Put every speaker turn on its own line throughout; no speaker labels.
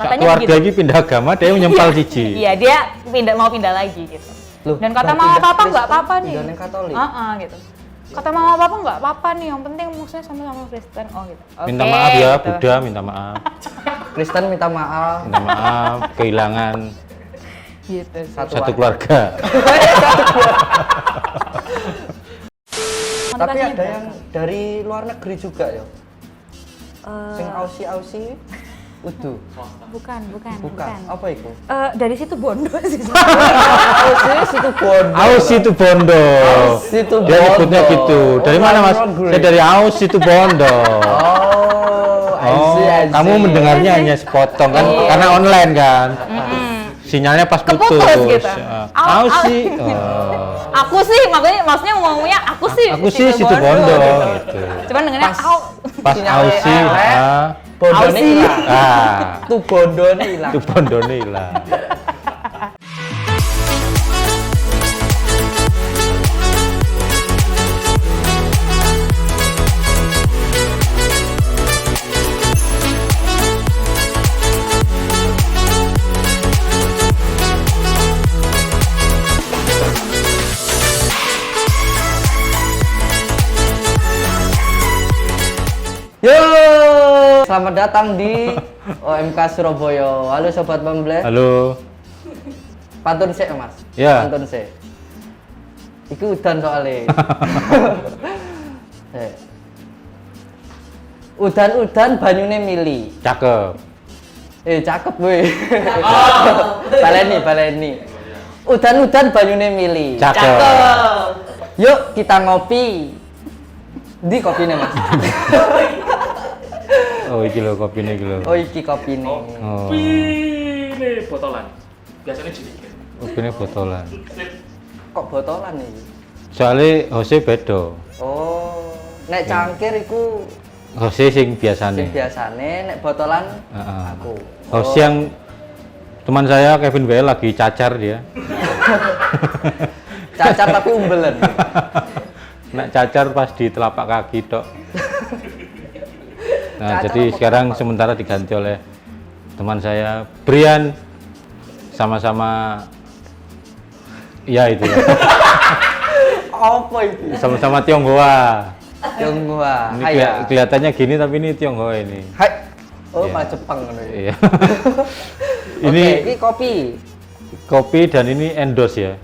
Katanya
keluarga
begitu.
ini pindah agama, dia menyempal siji.
Iya, dia mau pindah lagi gitu.
Loh,
Dan kata
lah,
mama
pindah
papa nggak
Kristen,
apa-apa nih.
pindah nang Katolik.
Gitu. Kata mama papa nggak apa-apa nih, yang penting maksudnya sama-sama Kristen. Oh gitu.
Minta
Oke,
maaf ya,
gitu.
Buddha minta maaf.
Kristen minta maaf.
Minta maaf, kehilangan
Gitu.
satu keluarga.
Tapi
Motivasinya
ada
berapa?
yang dari luar negeri juga ya.
Eh,
Sing Aussie udu.
bukan.
Apa itu?
Dari situ Bondo sih.
Aussie situ Bondo.
Aus itu Bondo.
Aus itu
Dia nyebutnya
Bondo.
gitu. Dari
Oh,
mana Mas?
luar negeri.
Saya dari Aus itu Bondo.
Oh, I
Oh,
see.
kamu mendengarnya hanya sepotong kan?
Iya.
Karena online kan. Sinyalnya pas putus.
Keputus gitu.
Aus sih.
Aku sih, maksudnya ngomongnya aku sih.
Aku sih situ Bondo gitu.
Cuman dengernya
Pas
Sinyalnya
Aus sih.
elek. Bondone
Aussie.
hilang.
Ah,
Tuh bondone hilang.
itu Bondone hilang.
Yo, selamat datang di OMK Surabaya. Halo sobat Memble.
Halo.
Pantun sik, Mas.
Ya.
Pantun sik. Iku udan soalnya. Sik. Udan-udan banyune mili.
Cakep.
Cakep weh. Baleni. Udan-udan banyune mili.
Cakep.
Yuk kita ngopi. Di kopine, Mas.
Oh, iki lho kopine iki lho.
Oh, iki kopine.
Oh,
Ini botolan. Biasanya jadikan.
kopine botolan.
Kok botolan nih?
Soalnya Jose beda.
Oh, nek cangkir iku
Jose sing
sing
biasane.
biasane, nek botolan
Heeh.
aku.
Jose yang teman saya Kevin Bale lagi cacar dia.
Cacar tapi umbelen.
Nak cacar pas di telapak kaki tok. Nah,
Cacar
jadi
apa
sekarang
telapak?
sementara diganti oleh teman saya Brian, sama-sama ya itu ya.
Apa itu?
Sama-sama Tionghoa.
Tionghoa.
Ini
Hai ya.
kelihatannya gini tapi ini Tionghoa ini.
Hai. Oh,
Iya.
Pak Jepang ngono ya.
Iya.
Ini
Ini
kopi.
kopi dan ini endorse ya.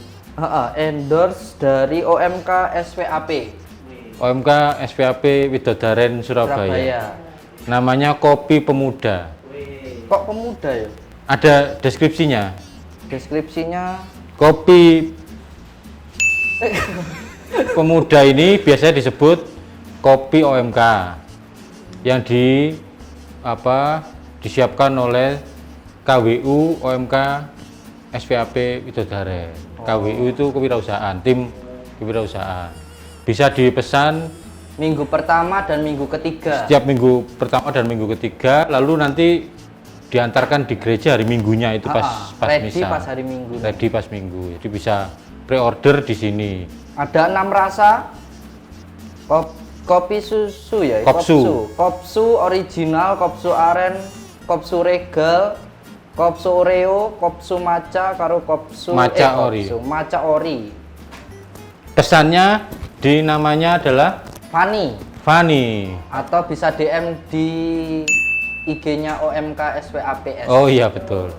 Endorse dari OMK SWAP
OMK SPAP Widodaren Surabaya.
Surabaya.
Namanya Kopi Pemuda.
Kok pemuda ya?
Ada deskripsinya.
Deskripsinya
Kopi Pemuda ini biasanya disebut kopi OMK yang disiapkan oleh KWU OMK SPAP Widodaren. KWU itu kewirausahaan, tim kewirausahaan. Bisa dipesan
minggu pertama dan minggu ketiga.
setiap minggu pertama dan minggu ketiga, lalu nanti diantarkan di gereja hari Minggunya itu pas
ready
misa.
pas hari Minggu.
Ready pas Minggu. Jadi bisa pre-order di sini.
Ada 6 rasa kopi susu ya.
Kopsu.
Kopsu original, kopsu aren, kopsu regal, kopsu oreo, kopsu matcha, karo kopsu
Matcha ori.
matcha ori.
Pesannya di namanya adalah Fani.
Atau bisa DM di IG-nya OMK SWAPS.
Oh iya betul.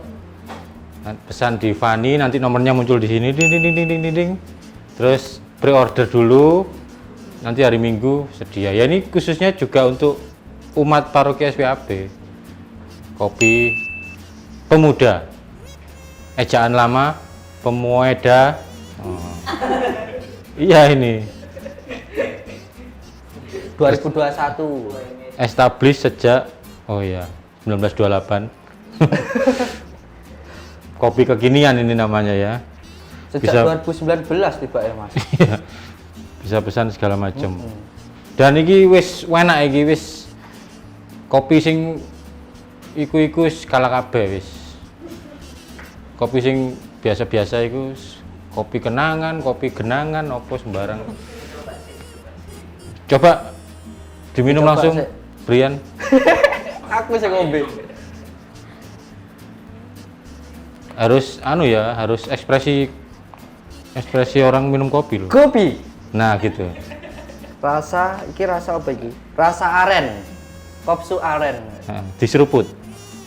Pesan di Fani, nanti nomornya muncul di sini, ding ding ding ding ding ding. Terus pre-order dulu, nanti hari Minggu sedia. Ya ini khususnya juga untuk umat paroki SPAP. Kopi Pemuda. Ejaan lama, Pemuda. Oh. Iya ini.
2021.
Established sejak 1928. Kopi kekinian ini namanya ya.
Sejak 2019 tiba ya, Mas.
Iya. Bisa pesan segala macam. Dan iki wis enak iki wis kopi sing iku wis kalah kabeh wis. Kopi sing biasa-biasa iku kopi kenangan, kopi genangan opo sembarang. Coba diminum
Coba
langsung,
sik.
Brian.
Aku sing ngombe.
harus harus ekspresi orang minum kopi loh.
Kopi.
Nah gitu.
Rasa apa iki? Rasa aren. Kopsu aren.
Nah, diseruput.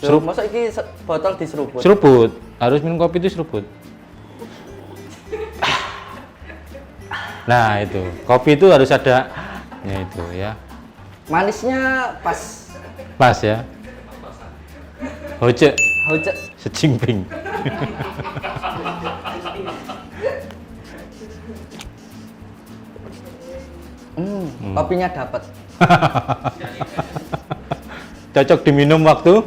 Masa iki botol diseruput?
Seruput. Harus minum kopi itu seruput. Nah itu, kopi itu harus ada itu ya.
Manisnya pas.
Pas ya. Hoce secingping.
Kopinya dapat.
Cocok diminum waktu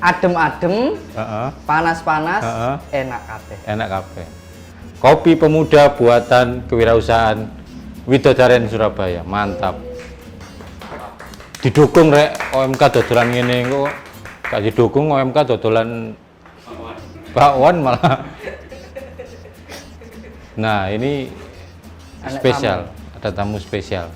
Adem-adem,
Heeh.
panas-panas,
Heeh.
enak kabeh.
Enak kabeh. Kopi pemuda buatan kewirausahaan Widodaren Surabaya. Mantap. Didukung rek OMK dodolan ngene kok. Gak didukung OMK dodolan bakwan malah. Nah, ini
Anak
spesial. Ada tamu spesial.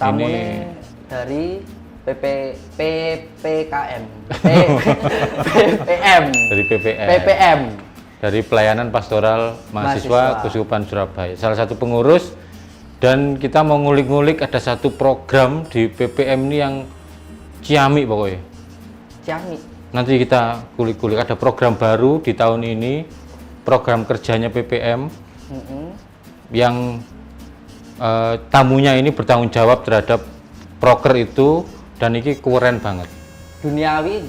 Tamunya dari PPKM. PPM.
Dari PPM.
PPM.
Dari Pelayanan Pastoral Mahasiswa Keuskupan Surabaya. Salah satu pengurus, dan kita mau ngulik-ngulik ada satu program di PPM ini yang ciamik pokoknya.
Ciamik.
Nanti kita kulik-kulik, ada program baru di tahun ini, program kerjanya PPM yang tamunya ini bertanggung jawab terhadap proker itu, dan ini keren banget.
Duniawi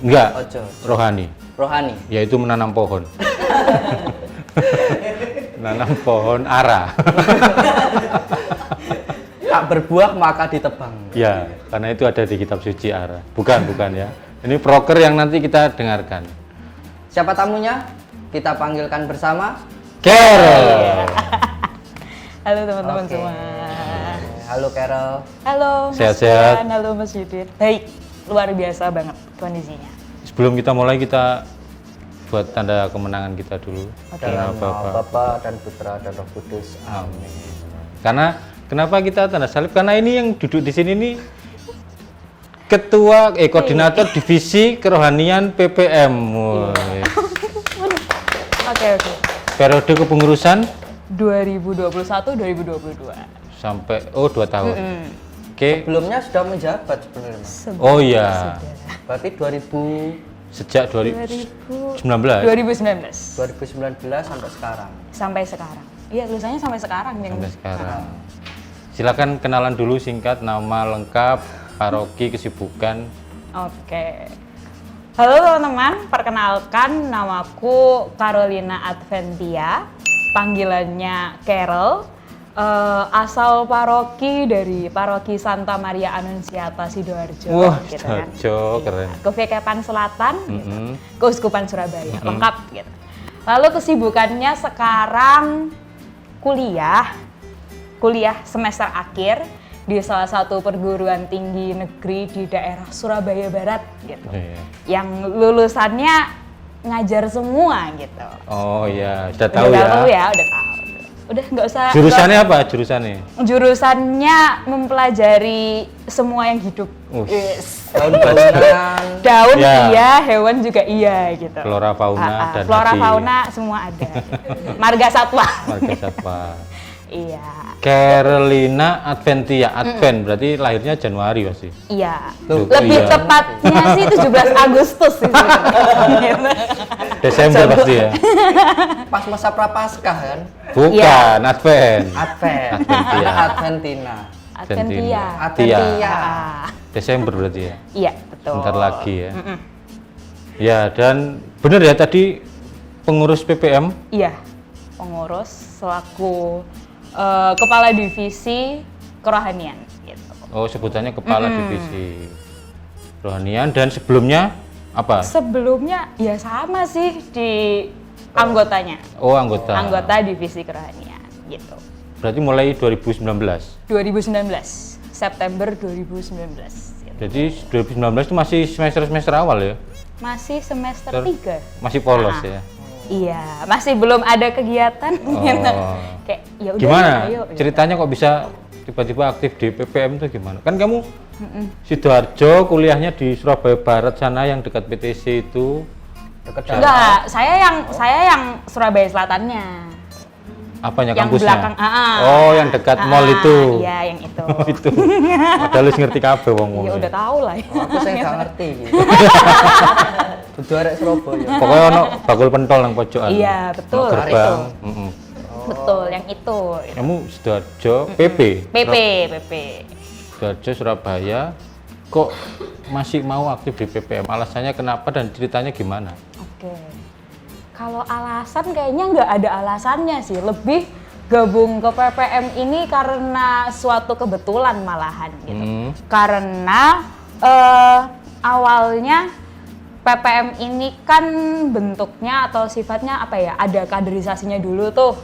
Enggak,
Ojo.
rohani, yaitu menanam pohon. Menanam pohon ara.
Tak berbuah maka ditebang.
Ya, karena itu ada di kitab suci ara. Bukan ya. Ini proker yang nanti kita dengarkan.
Siapa tamunya? Kita panggilkan bersama
Carol.
Halo teman-teman
Oke.
semua.
Halo Carol.
Halo Mas
Sehat-sehat.
Fian, halo Mas Yudit. Baik, luar biasa banget kondisinya.
Sebelum kita mulai, kita buat tanda kemenangan kita dulu.
Dalam
Karena
nama Bapa dan Putra dan Roh Kudus. Amin.
Karena kenapa kita tanda salib? Karena ini yang duduk di sini nih ketua koordinator divisi kerohanian PPM. Woy.
Oke.
Periode kepengurusan
2021-2022.
sampai 2 tahun. Oke.
Sebelumnya sudah menjabat sebenarnya, Mas.
Oh iya.
Berarti
Sejak 2019.
2019 sampai sekarang.
Sampai sekarang. Iya, tulisannya sampai sekarang.
Sampai sekarang. Silakan kenalan dulu singkat, nama lengkap, paroki, kesibukan.
Oke. Halo teman-teman, perkenalkan namaku Carolina Adventia, panggilannya Carol. Asal paroki dari Paroki Santa Maria Annunziata Sidoarjo.
Wah,
gitu kan.
Sidoarjo, keren.
Kevekepan Selatan, gitu. Keuskupan Surabaya, lengkap gitu. Lalu kesibukannya sekarang kuliah semester akhir di salah satu perguruan tinggi negeri di daerah Surabaya Barat gitu. Yang lulusannya ngajar semua gitu.
Oh iya, sudah tahu ya.
Udah tahu. Udah nggak usah.
Jurusannya apa? Jurusannya?
Jurusannya mempelajari semua yang hidup.
Yes.
Daun-daunan.
Daun
Ya.
iya, hewan juga iya gitu.
Flora, fauna, dan
flora,
hati.
fauna semua ada. Marga satwa.
Marga satwa.
Iya.
Carolina Adventia, Advent berarti lahirnya Januari pasti.
Iya.
Loh,
Lebih
iya.
tepatnya sih 17 Agustus sih.
Desember pasti ya.
Pas masa prapaskah kan?
Bukan,
Iya.
Advent.
Adventia.
Anak Adventina.
Adventia.
Adventia.
Desember berarti ya.
Iya, betul.
Bentar lagi ya. Ya, dan benar ya tadi pengurus PPM.
Iya, pengurus selaku kepala divisi kerohanian gitu.
Oh, sebutannya kepala divisi rohanian, dan sebelumnya apa?
Sebelumnya ya sama sih di anggotanya.
Oh, anggota.
Anggota divisi kerohanian gitu.
Berarti mulai 2019.
2019, September 2019. Gitu.
Jadi 2019 itu masih semester awal ya?
Masih semester 3.
Masih polos ya?
Iya, masih belum ada kegiatan gitu. Kayak ya udah
Gimana?
ayo.
Ceritanya kok bisa tiba-tiba aktif di PPM itu gimana? Kan kamu Sidoarjo, kuliahnya di Surabaya Barat sana yang dekat PTC itu.
Dekat dalam.
Enggak, saya yang Surabaya Selatannya.
Apanya
Yang
kampusnya?
belakang,
Oh, yang dekat mall itu.
Iya, yang itu.
Itu. Padahal lu ngerti kabeh wong-wong.
Ya udah tahu lah.
Oh, aku sing gak ngerti gitu. Dudu arek Surabaya.
Pokoknya ono bakul pentol nang pojokan.
Iya, betul.
Ono gerbang.
Betul, yang itu.
Kamu Sidoarjo, PP.
PP.
Sidoarjo, Surabaya. Kok masih mau aktif di PPM? Alasannya kenapa dan ceritanya gimana?
Oke. Kalau alasan kayaknya nggak ada alasannya sih. Lebih gabung ke PPM ini karena suatu kebetulan malahan gitu. Karena awalnya PPM ini kan bentuknya atau sifatnya apa ya? Ada kaderisasinya dulu tuh.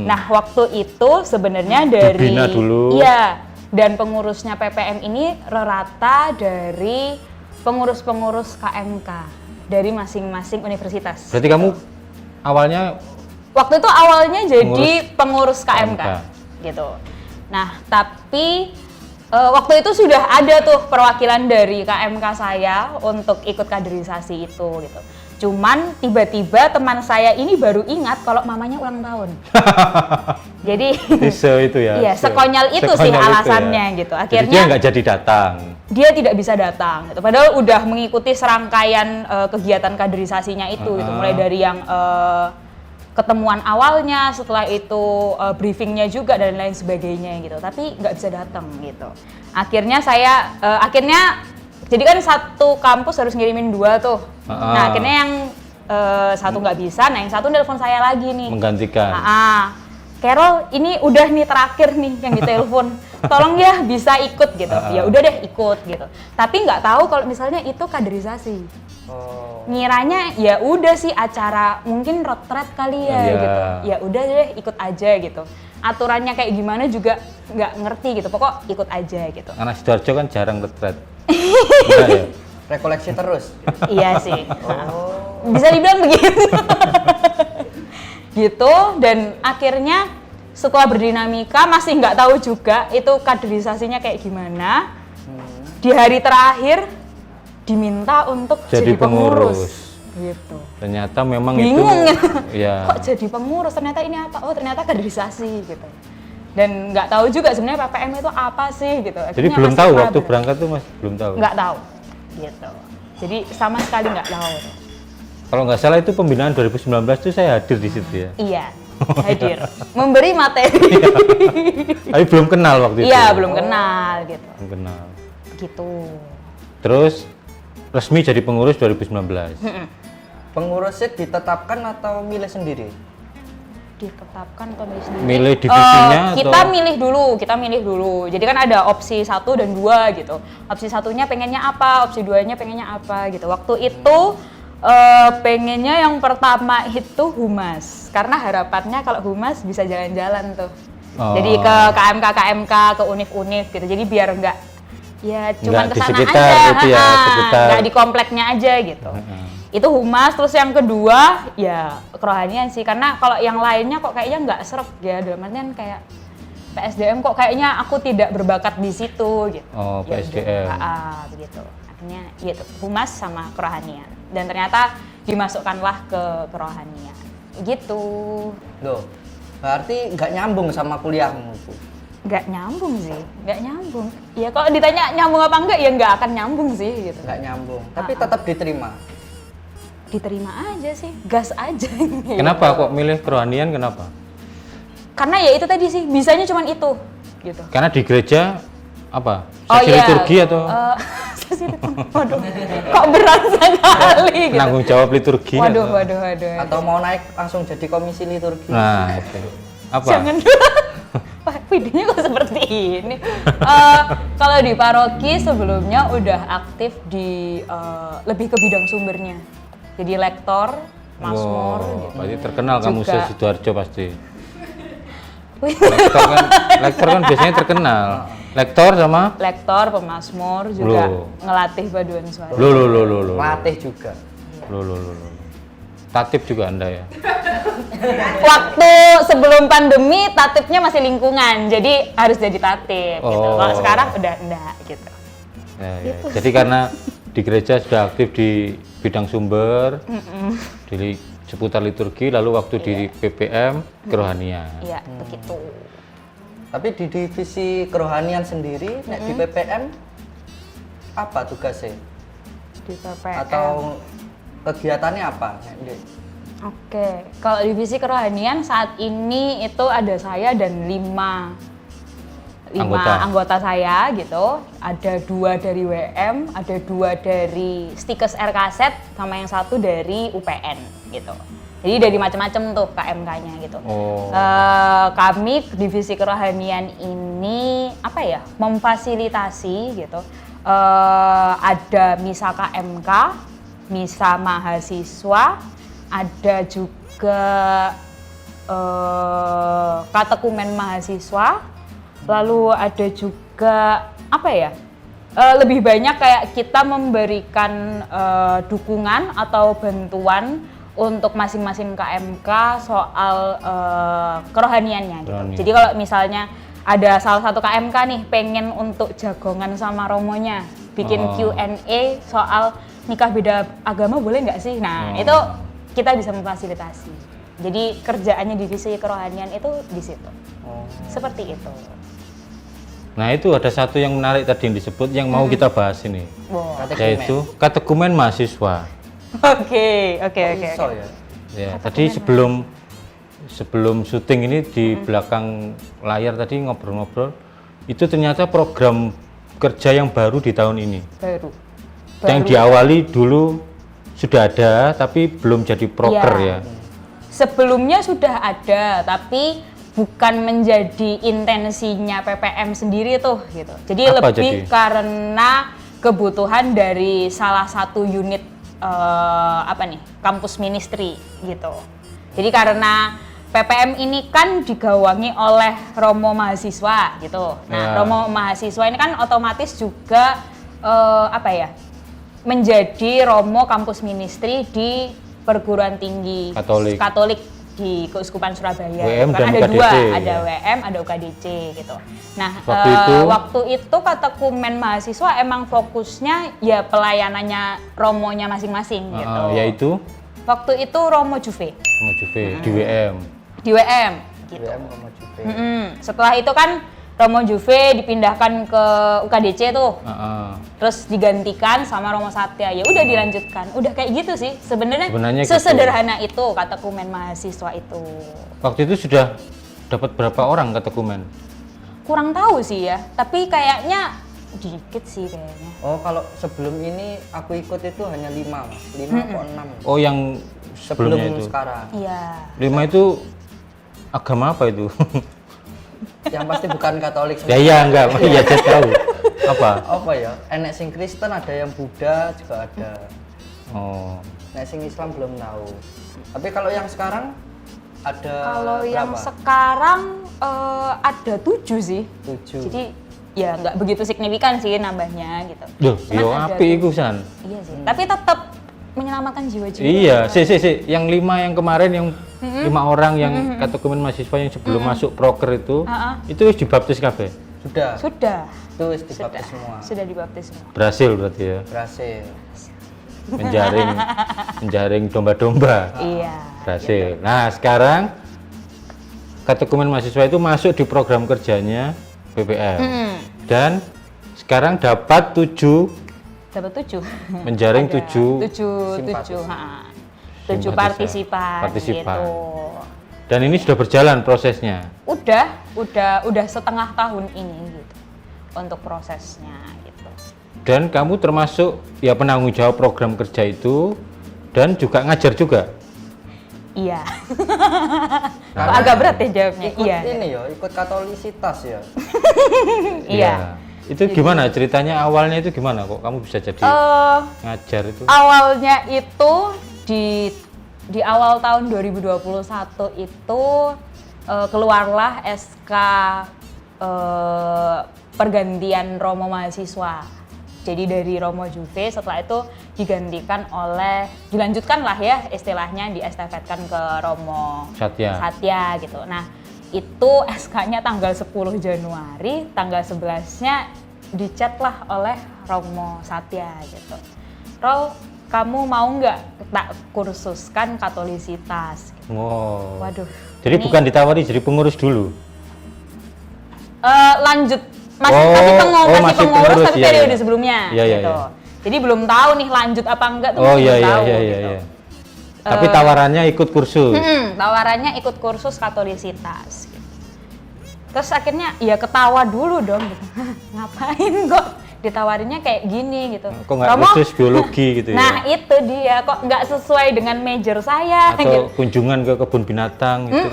Nah, waktu itu sebenarnya dari
Dibina dulu.
Iya, dan pengurusnya PPM ini rata dari pengurus-pengurus KMK dari masing-masing universitas.
Berarti kamu awalnya
Waktu itu awalnya jadi pengurus KMK,
KMK.
gitu. Nah, tapi waktu itu sudah ada tuh perwakilan dari KMK saya untuk ikut kaderisasi itu, gitu. Cuman tiba-tiba teman saya ini baru ingat kalau mamanya ulang tahun. Jadi
itu ya.
iya, sekonyol itu sih alasannya gitu.
Jadi
Akhirnya
dia nggak jadi datang.
dia tidak bisa datang gitu. Padahal udah mengikuti serangkaian kegiatan kaderisasinya itu gitu. Mulai dari yang ketemuan awalnya, setelah itu briefingnya juga dan lain sebagainya gitu. Tapi nggak bisa datang gitu. Akhirnya jadi kan satu kampus harus ngirimin 2 tuh. Nah, akhirnya yang satu nggak bisa, nah yang satu nelpon saya lagi nih.
Menggantikan.
Carol, ini udah nih terakhir nih yang ditelepon. Tolong ya bisa ikut gitu. Ya udah deh ikut gitu. Tapi nggak tahu kalau misalnya itu kaderisasi. Ngiranya ya udah sih acara mungkin retret kali ya gitu. Ya udah deh ikut aja gitu. Aturannya kayak gimana juga nggak ngerti gitu. Pokok ikut aja gitu.
Anak Sidoarjo kan jarang retret. Enggak ya?
Rekoleksi terus.
Iya sih. Bisa dibilang begitu. Gitu, dan akhirnya setelah berdinamika masih nggak tahu juga itu kaderisasinya kayak gimana. Di hari terakhir diminta untuk jadi pengurus. Gitu.
Ternyata memang
Bingung
itu. Ya.
Kok jadi pengurus? Ternyata ini apa? Oh, ternyata kaderisasi gitu. Dan nggak tahu juga sebenarnya PPM itu apa sih gitu.
Jadi
Akhirnya
belum
masih
tahu
mabar.
waktu berangkat tuh Mas, belum tahu.
Nggak tahu. Gitu. Jadi sama sekali nggak tahu.
Kalau nggak salah itu pembinaan 2019 tuh saya hadir di situ ya.
Iya, hadir. Memberi materi.
Tapi belum kenal waktu itu.
Iya, belum kenal gitu.
Belum kenal.
Gitu.
Terus resmi jadi pengurus 2019.
Pengurusnya ditetapkan atau milih sendiri?
Ditetapkan atau milih sendiri?
Milih divisinya
kita
atau?
milih dulu. Jadi kan ada opsi 1 dan 2 gitu. Opsi 1-nya pengennya apa, opsi 2-nya pengennya apa gitu. Waktu itu pengennya yang pertama itu humas. Karena harapannya kalau humas bisa jalan-jalan tuh. Jadi ke KMK, ke univ-univ gitu. Jadi biar enggak ya cuman
Nggak di
kesana
sekitar
aja,
gitu ya, sekitar.
nggak di kompleknya aja gitu. Itu humas. Terus yang kedua ya kerohanian sih, karena kalau yang lainnya kok kayaknya nggak serap ya, dalam artian kayak PSDM kok kayaknya aku tidak berbakat di situ gitu.
Oh,
Ya
PSDM.
udah, begitu. Akhirnya gitu, humas sama kerohanian. Dan ternyata dimasukkanlah ke kerohanian. Gitu.
Loh, berarti nggak nyambung sama kuliahmu Bu?
Nggak nyambung sih, nggak nyambung. Ya kalau ditanya nyambung apa enggak ya nggak akan nyambung sih gitu.
Nggak nyambung, tapi tetap diterima.
Diterima aja sih, gas aja.
Kenapa kok milih kerohanian, kenapa?
Karena ya itu tadi sih, bisanya cuma itu gitu.
Karena di gereja apa?
Oh
Sesi
iya.
liturgi atau
Sesi liturgi. Waduh, kok berat sekali gitu.
penanggung jawab liturgi?
Waduh.
Atau mau naik langsung jadi komisi liturgi?
Nah, itu. Apa?
Jangan dulu. Wah, videonya kok seperti ini. Kalau di paroki sebelumnya udah aktif di lebih ke bidang sumbernya. Jadi lektor, mazmur gitu.
Berarti terkenal kamu
Juga.
Sidoarjo pasti. Lektor kan biasanya terkenal. Lektor sama?
Lektor, pemazmur, juga
Loh.
ngelatih paduan suara.
Lo.
Latih juga.
Lo. Tatip juga Anda ya?
Waktu sebelum pandemi tatipnya masih lingkungan, jadi harus jadi tatip gitu.
Oh.
Kalau sekarang udah enggak gitu.
Ya. Jadi karena di gereja sudah aktif di bidang sumber, di seputar liturgi, lalu waktu di PPM kerohanian.
Iya, begitu.
Tapi di divisi kerohanian sendiri, nek di PPM apa tugasnya?
Di PPM.
Atau kegiatannya apa? Nek di?
Oke, kalau divisi kerohanian saat ini itu ada saya dan 5 anggota saya gitu. Ada 2 dari WM, ada 2 dari Stikes RKZ, sama yang 1 dari UPN gitu. Jadi dari macam-macam tuh KMK-nya gitu. Kami divisi kerohanian ini apa ya, memfasilitasi gitu. Ada misa KMK, misa mahasiswa, ada juga katekumen mahasiswa, lalu ada juga apa ya, lebih banyak kayak kita memberikan dukungan atau bantuan untuk masing-masing KMK soal kerohaniannya gitu. Jadi kalau misalnya ada salah satu KMK nih pengen untuk jagongan sama romonya, bikin Q&A soal nikah beda agama boleh nggak sih? Nah itu kita bisa memfasilitasi. Jadi kerjaannya divisi kerohanian itu di situ. Seperti itu.
Nah itu ada satu yang menarik tadi yang disebut yang mau kita bahas ini, yaitu katekumen mahasiswa.
Oke.
Ya, tadi sebelum syuting ini di belakang layar tadi ngobrol-ngobrol, itu ternyata program kerja yang baru di tahun ini.
Baru.
Yang diawali dulu sudah ada, tapi belum jadi proker ya.
Sebelumnya sudah ada, tapi bukan menjadi intensinya PPM sendiri tuh gitu. Jadi
apa
lebih karena kebutuhan dari salah satu unit kampus ministry gitu. Jadi karena PPM ini kan digawangi oleh Romo mahasiswa gitu. Nah, Romo mahasiswa ini kan otomatis juga menjadi Romo kampus ministry di perguruan tinggi Katolik di Keuskupan Surabaya.
WM
kan
dan
ada
UKDC,
2, ada WM, ada UKDC gitu. Nah, waktu itu katekumen mahasiswa emang fokusnya ya pelayanannya romonya masing-masing gitu.
Yaitu?
Waktu itu Romo Juve.
Romo Juve di WM.
Di WM gitu.
WM Romo Juve.
Setelah itu kan Romo Juve dipindahkan ke UKDC tuh. Terus digantikan sama Romo Satya. Ya udah dilanjutkan. Udah kayak gitu sih. Sebenarnya sesederhana itu katekumen mahasiswa itu.
Waktu itu sudah dapat berapa orang katekumen?
Kurang tahu sih ya. Tapi kayaknya dikit sih kayaknya.
Oh, kalau sebelum ini aku ikut itu hanya 5, Mas. 5 atau 6.
Oh, yang sebelumnya itu.
Sekarang.
Iya.
5 itu agama apa itu?
Yang pasti bukan Katolik.
Ya enggak, iya saya tahu.
Apa ya? Enek sing Kristen, ada yang Buddha juga ada. Nek sing Islam belum tahu. Tapi kalau yang sekarang ada
Kalau
berapa?
yang sekarang ada 7 sih.
7.
Jadi ya nggak begitu signifikan sih nambahnya gitu.
Duh, yo apik iku San.
Iya sih. Tapi tetap menyelamatkan jiwa-jiwa.
Iya, yang 5 yang kemarin yang 5 orang yang katekumen mahasiswa yang sebelum masuk proker itu wis dibaptis kabeh.
Sudah.
Itu wis dibaptis semua.
Sudah dibaptis semua.
Berhasil berarti ya.
Berhasil.
Menjaring domba-domba.
Iya.
Berhasil. Nah, sekarang katekumen mahasiswa itu masuk di program kerjanya BPM. Dan sekarang dapat 7 menjaring 7 partisipan gitu. Dan ini sudah berjalan prosesnya.
Udah setengah tahun ini gitu untuk prosesnya gitu.
Dan kamu termasuk ya penanggung jawab program kerja itu dan juga ngajar juga.
Iya. Agak berat ya jawabnya.
Ikut ini ya, ikut katolisitas ya.
Iya.
Itu gimana ceritanya, awalnya itu gimana kok kamu bisa jadi ngajar itu?
Awalnya itu di awal tahun 2021 itu keluarlah SK pergantian Romo mahasiswa. Jadi dari Romo Juve setelah itu dilanjutkan lah ya istilahnya, diestafetkan ke Romo Satya gitu. Nah, itu SK-nya tanggal 10 Januari, tanggal 11-nya dicat lah oleh Romo Satya gitu. Rol, kamu mau nggak tak kursuskan Katolisitas?
Wow.
Waduh.
Jadi
ini,
bukan ditawari jadi pengurus dulu.
Lanjut masih
Oh,
masih
masih
pengurus
pengurus,
tapi
iya,
periode
iya.
sebelumnya
Iya, iya,
gitu.
iya.
Jadi belum tahu nih lanjut apa enggak tuh
Oh
belum
iya iya
tahu
iya
gitu.
iya. Tapi tawarannya ikut kursus.
Tawarannya ikut kursus Katolisitas. Gitu. Terus akhirnya ya ketawa dulu dong gitu. Ngapain kok ditawarinnya kayak gini gitu.
Kok nggak kursus biologi gitu ya?
Nah itu dia kok nggak sesuai dengan major saya.
Atau
gitu.
kunjungan ke kebun binatang gitu.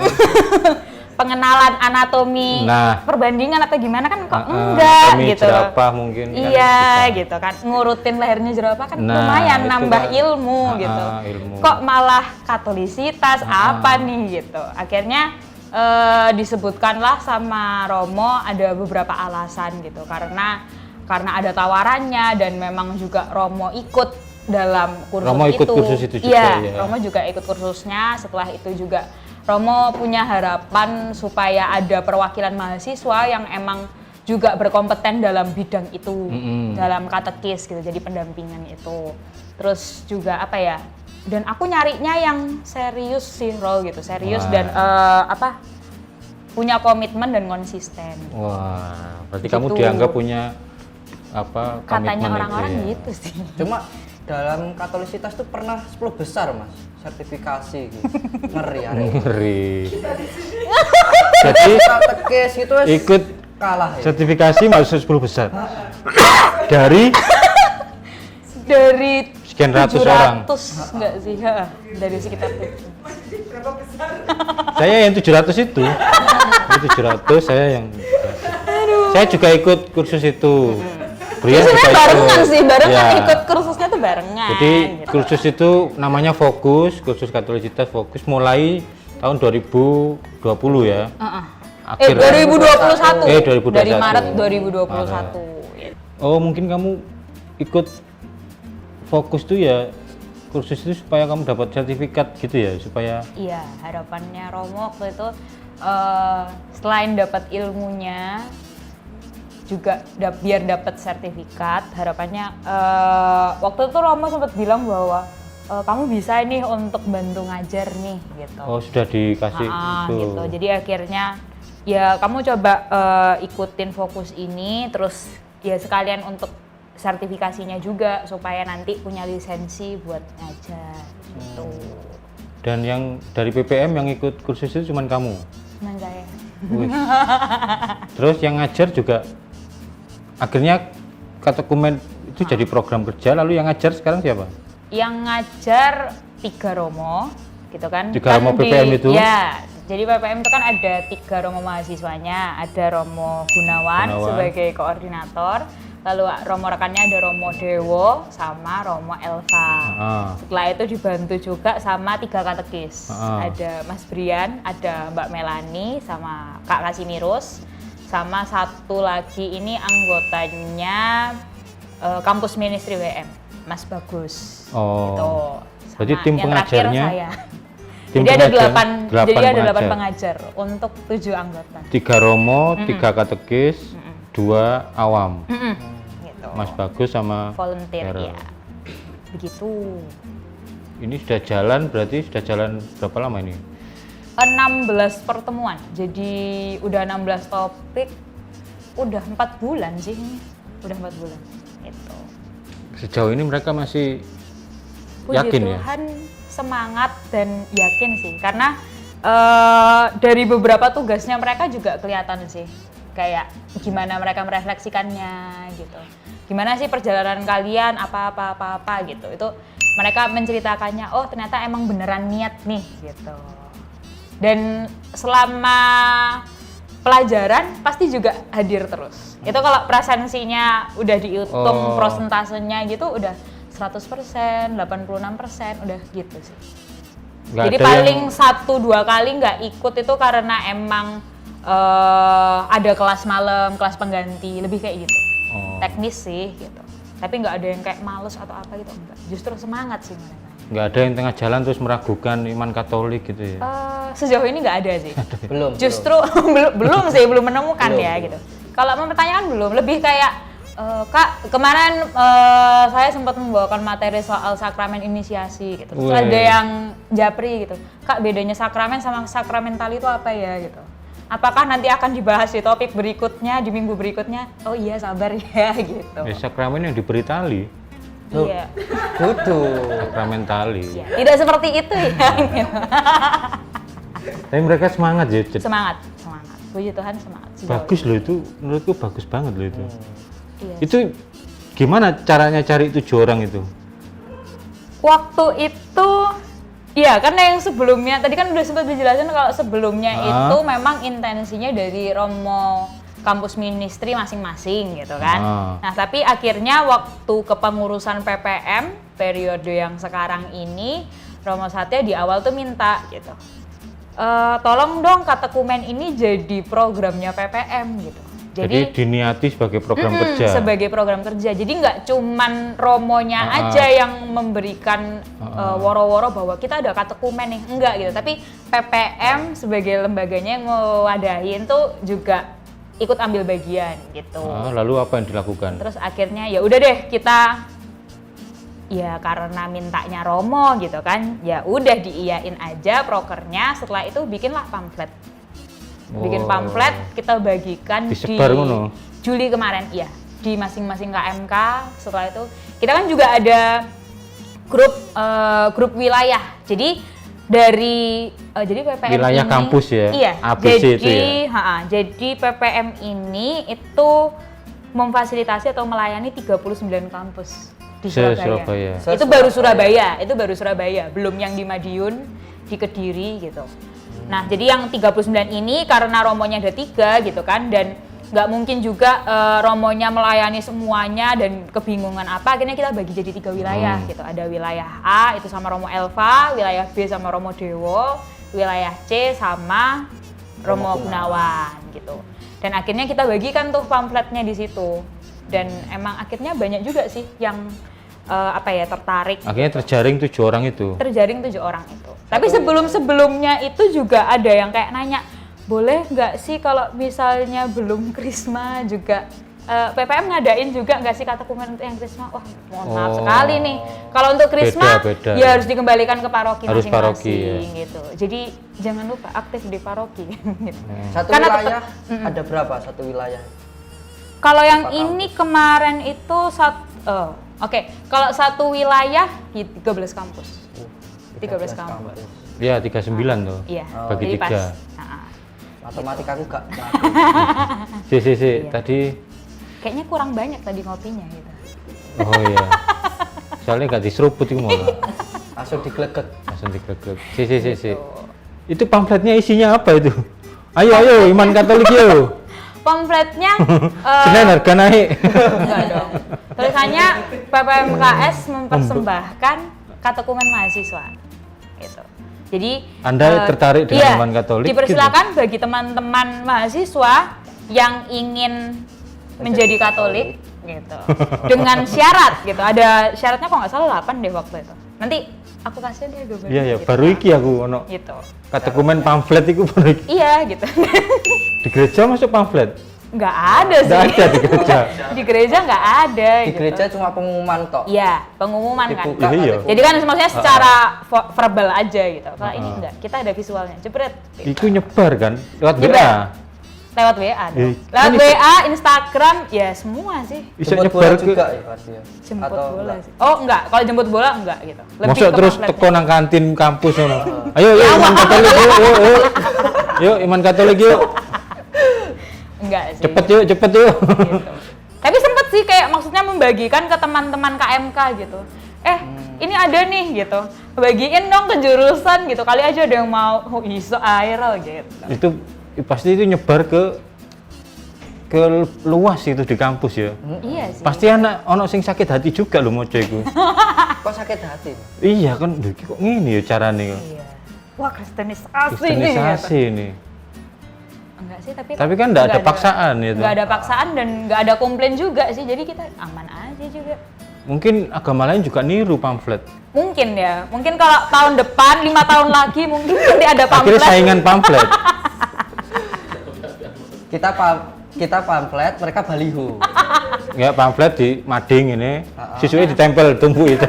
Pengenalan anatomi,
Nah.
perbandingan atau gimana kan kok enggak
anatomi
gitu.
jerapah mungkin kan
Iya
bisa.
gitu kan, ngurutin lehernya jerapah kan
Nah,
lumayan
itu
nambah
kan.
ilmu gitu.
Ilmu.
Kok malah Katolisitas apa nih gitu. Akhirnya disebutkanlah sama Romo ada beberapa alasan gitu karena ada tawarannya dan memang juga Romo ikut dalam kursus
Romo ikut
itu.
kursus itu juga,
Iya,
ya.
Romo juga ikut kursusnya. Setelah itu juga Romo punya harapan supaya ada perwakilan mahasiswa yang emang juga berkompeten dalam bidang itu, dalam katekis gitu, jadi pendampingan itu. Terus juga apa ya? Dan aku nyarinya yang serius sih, Rol gitu, serius
Wah.
dan punya komitmen dan konsisten.
Wah, berarti
Gitu.
kamu dianggap punya apa
Katanya
komitmen
orang-orang
itu ya?
gitu sih.
Cuma dalam Katolisitas tuh pernah 10 besar mas sertifikasi gitu. Ngeri ya.
Ngeri. Jadi
Katekis itu wes
ikut
kalah ya.
sertifikasi masuk 10 besar. Dari sekian ratus orang.
700 enggak sih? Ha, dari sekitar itu.
Saya yang 700 itu. Ini 700 saya yang. Saya juga ikut kursus itu. Brian
Sebenarnya
juga
barengan
ikut.
sih, barengan
Ya.
ikut kursusnya tuh barengan.
Jadi
gitu.
kursus itu namanya Fokus, kursus Katolisitas Fokus mulai tahun 2020 ya. Akhir
2021.
2021.
Dari Maret 2021. Gitu.
Oh, mungkin kamu ikut Fokus tuh ya kursus itu supaya kamu dapat sertifikat gitu ya, supaya
Iya, harapannya Romo waktu itu selain dapat ilmunya juga biar dapat sertifikat. Harapannya waktu itu Romo sempat bilang bahwa kamu bisa nih untuk bantu ngajar nih gitu.
oh sudah dikasih itu.
Gitu. Jadi akhirnya ya kamu coba ikutin Fokus ini terus ya sekalian untuk sertifikasinya juga supaya nanti punya lisensi buat ngajar gitu.
Dan yang dari PPM yang ikut kursus itu cuman kamu.
Cuman saya.
Wih. Terus yang ngajar juga akhirnya Katekumen itu jadi program kerja, lalu yang ngajar sekarang siapa?
Yang ngajar 3 Romo gitu kan.
3 Romo PPM itu?
Ya, jadi PPM itu kan ada 3 Romo mahasiswanya, ada Romo Gunawan sebagai koordinator, lalu Romo rekannya ada Romo Dewo sama Romo Elva. Setelah itu dibantu juga sama 3 katekis, ada Mas Brian, ada Mbak Melani sama Kak Kasimirus, sama satu lagi ini anggotanya kampus ministry WM, Mas Bagus.
Oh.
Gitu.
Berarti
Sama
tim
yang
pengajarnya?
terakhir saya.
Tim
Jadi ada
pengajar-
8, jadi ada 8
pengajar.
pengajar untuk 7 anggota.
3 Romo, 3 katekis, 2 awam.
Gitu.
Mas Bagus sama
Volunteer
Carol.
ya. Begitu.
Ini sudah jalan, berarti sudah jalan berapa lama ini?
16 pertemuan. Jadi udah 16 topik. Udah 4 bulan sih ini. Udah 4 bulan. Gitu.
Sejauh ini mereka masih
Puji
yakin ya?
Tuhan, semangat dan yakin sih karena dari beberapa tugasnya mereka juga kelihatan sih kayak gimana mereka merefleksikannya gitu, gimana sih perjalanan kalian apa gitu, itu mereka menceritakannya, oh ternyata emang beneran niat nih gitu. Dan selama pelajaran pasti juga hadir terus. Itu kalau presensinya udah dihitung prosentasenya gitu udah 100%, 86%, udah gitu sih.
Nggak
Jadi
ada
paling 1-2 kali nggak ikut itu karena emang ada kelas malam, kelas pengganti, lebih kayak gitu. Teknis sih gitu. Tapi nggak ada yang kayak males atau apa gitu, enggak. Justru semangat sih mereka.
nggak ada yang tengah jalan terus meragukan iman Katolik gitu ya?
Sejauh ini nggak ada sih.
Belum.
Justru belum sih, belum menemukan ya gitu. Kalau mempertanyakan belum, lebih kayak Kak, kemarin saya sempat membawakan materi soal sakramen inisiasi gitu. Terus
Wih.
ada yang japri gitu. Kak, bedanya sakramen sama sakramental itu apa ya gitu. Apakah nanti akan dibahas di topik berikutnya, di minggu berikutnya? Oh iya, sabar ya gitu.
Ya, sakramen yang diberi tali,
Iya.
Kudu.
sakramen tali.
Iya. Tidak seperti itu ya. Gitu.
Tapi mereka semangat ya, Cid.
Semangat. Puji Tuhan semangat. sejauh
Bagus
ini.
loh itu, menurutku bagus banget loh itu.
Iya.
Itu gimana caranya cari 7 orang itu?
Waktu itu, ya karena yang sebelumnya, tadi kan udah sempat dijelasin kalau sebelumnya itu memang intensinya dari Romo kampus ministry masing-masing gitu kan. Nah tapi akhirnya waktu kepengurusan PPM, periode yang sekarang ini, Romo Satya di awal tuh minta gitu. Tolong dong katekumen ini jadi programnya PPM gitu.
Jadi diniati sebagai program kerja.
Sebagai program kerja. Jadi nggak cuman romonya aja yang memberikan woro-woro bahwa kita ada katekumen nih, enggak gitu. Tapi PPM sebagai lembaganya yang ngewadahin tuh juga ikut ambil bagian gitu.
Lalu apa yang dilakukan?
Terus akhirnya ya udah deh kita ya karena mintanya Romo gitu kan, ya udah diiyain aja prokernya. Setelah itu bikinlah pamflet. Bikin pamflet, kita bagikan
disebar
di
ngono.
Juli kemarin, iya, di masing-masing KMK. Setelah itu kita kan juga ada grup wilayah. Jadi dari jadi PPM
Wilayah
ini,
kampus ya?
Iya.
ABC
jadi,
itu ya?
Jadi PPM ini itu memfasilitasi atau melayani 39 kampus di Surabaya. Itu baru Surabaya, belum yang di Madiun, di Kediri gitu. Nah, jadi yang 39 ini karena romonya ada 3 gitu kan, dan nggak mungkin juga romonya melayani semuanya dan kebingungan apa, akhirnya kita bagi jadi 3 wilayah gitu. Ada wilayah A itu sama Romo Elva, wilayah B sama Romo Dewo, wilayah C sama Romo Gunawan gitu. Dan akhirnya kita bagikan tuh pamfletnya di situ. Dan emang akhirnya banyak juga sih yang tertarik.
Akhirnya terjaring 7 orang itu.
Terjaring 7 orang itu. Tapi sebelumnya itu juga ada yang kayak nanya, boleh nggak sih kalau misalnya belum Krisma juga PPM ngadain juga nggak sih katekumen untuk yang Krisma? Wah, mohon maaf sekali nih. Kalau untuk Krisma
beda.
ya harus dikembalikan ke paroki
Harus
masing-masing
paroki, ya.
gitu. Jadi jangan lupa aktif di paroki. Gitu.
Satu
Karena
wilayah ada berapa satu wilayah?
Kalau yang ini kemarin itu kalau satu wilayah 13 kampus. 13 kampus.
Iya, 39 tuh.
Iya.
Bagi
jadi
3.
pas.
Matematika aku gak.
Si. Tadi
Kayaknya kurang banyak tadi ngopinya gitu.
oh iya. Soalnya nggak diseruput itu malah.
Langsung diglegek.
Langsung diglegek. Si. Itu pamfletnya isinya apa itu? Ayo, iman Katolik yuk.
Pamfletnya
Senin harga naik.
enggak dong. Tulisannya PPMKS mempersembahkan katekumen mahasiswa. Gitu. Jadi
Anda tertarik dengan iman Katolik?
Dipersilakan bagi teman-teman mahasiswa yang ingin menjadi Katolik gitu. Dengan syarat gitu. Ada syaratnya kok nggak salah 8 deh waktu itu. Nanti aku kasih deh gambarnya.
Iya,
gitu.
baru iki aku ono.
Gitu.
Katekumen pamflet itu baru iki.
Iya gitu.
Di gereja masuk pamflet?
Nggak ada sih.
Nggak ada di gereja.
Di gereja nggak ada.
Di
gitu.
gereja cuma pengumuman tok.
Iya, pengumuman kan.
Dibuka,
Iya.
Jadi kan maksudnya secara verbal aja gitu. Kalau ini enggak, kita ada visualnya. Jepret.
Itu nyebar kan lewat
Nyebar.
WA.
Lewat WA dong.
Eh,
Lewat
kan
WA, Instagram, ya semua sih.
Bisa
Jemput
nyebar
bola
ke
juga ya berarti ya.
Jemput
Atau
bola
enggak?
sih. Oh, enggak. Kalau jemput bola enggak gitu.
Masuk
ke
terus
pamfletnya.
teko nang kantin kampus ngono. Ayo iman Katolik yuk. Yuk iman Katolik yuk.
Enggak sih.
Cepet yuk.
Gitu. Tapi sempet sih kayak maksudnya membagikan ke teman-teman KMK gitu. Ini ada nih gitu. Bagiin dong ke jurusan gitu. Kali aja ada yang mau iso viral gitu.
Itu pasti itu nyebar ke luas itu di kampus ya.
Iya sih.
Pasti ono sing sakit hati juga lho moco iku.
Kok sakit hati?
Iya kan, lho, iki kok ngene ya carane kok.
Iya. Wah, kristenisasi nih.
Kristenisasi nih.
Enggak sih,
Tapi kan enggak ada paksaan gitu.
Enggak ada paksaan dan enggak ada komplain juga sih. Jadi kita aman aja juga.
Mungkin agama lain juga niru pamflet.
Mungkin ya. Mungkin kalau tahun depan, 5 tahun lagi mungkin nanti ada pamflet.
Akhirnya saingan pamflet.
Kita Kita pamflet, mereka baliho.
Ya pamflet di mading ini, sisanya ditempel tumpu itu.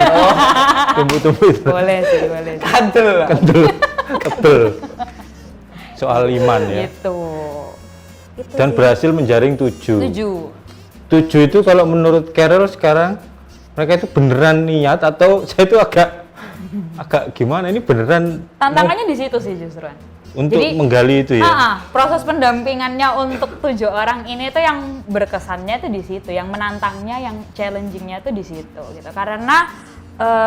Tumpu-tumpu itu.
Boleh sih.
Kandel.
Kendel, tebel. Soal iman ya.
Gitu. Itu
Dan
sih.
berhasil menjaring 7.
7.
7 itu kalau menurut Carol sekarang mereka itu beneran niat atau saya itu agak gimana ini beneran
Tantangannya di situ sih justru.
untuk
Jadi,
menggali itu ya.
proses pendampingannya untuk 7 orang ini tuh yang berkesannya tuh di situ, yang menantangnya, yang challengingnya tuh di situ gitu. Karena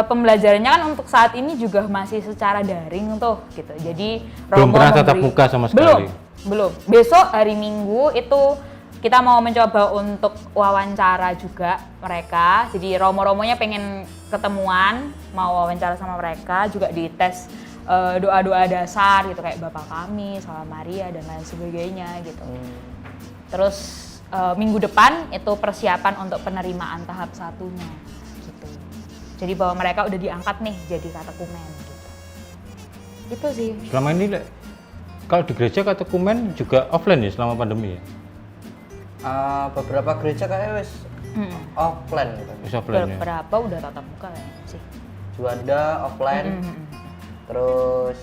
pembelajarannya kan untuk saat ini juga masih secara daring tuh gitu. Jadi
Belum
Romo
pernah tatap muka sama sekali.
Belum. Besok hari Minggu itu kita mau mencoba untuk wawancara juga mereka. Jadi Romo-romonya pengen ketemuan, mau wawancara sama mereka, juga dites doa-doa dasar gitu kayak Bapa Kami, Salve Maria dan lain sebagainya gitu. Terus minggu depan itu persiapan untuk penerimaan tahap 1-nya gitu. Jadi bahwa mereka udah diangkat nih jadi katekumen gitu. Itu sih.
Selama ini kalau di gereja katekumen juga offline ya selama pandemi ya.
Beberapa gereja kayaknya wis offline gitu.
Bisa offline ya.
Beberapa udah tatap muka kayaknya sih.
Juanda offline. Terus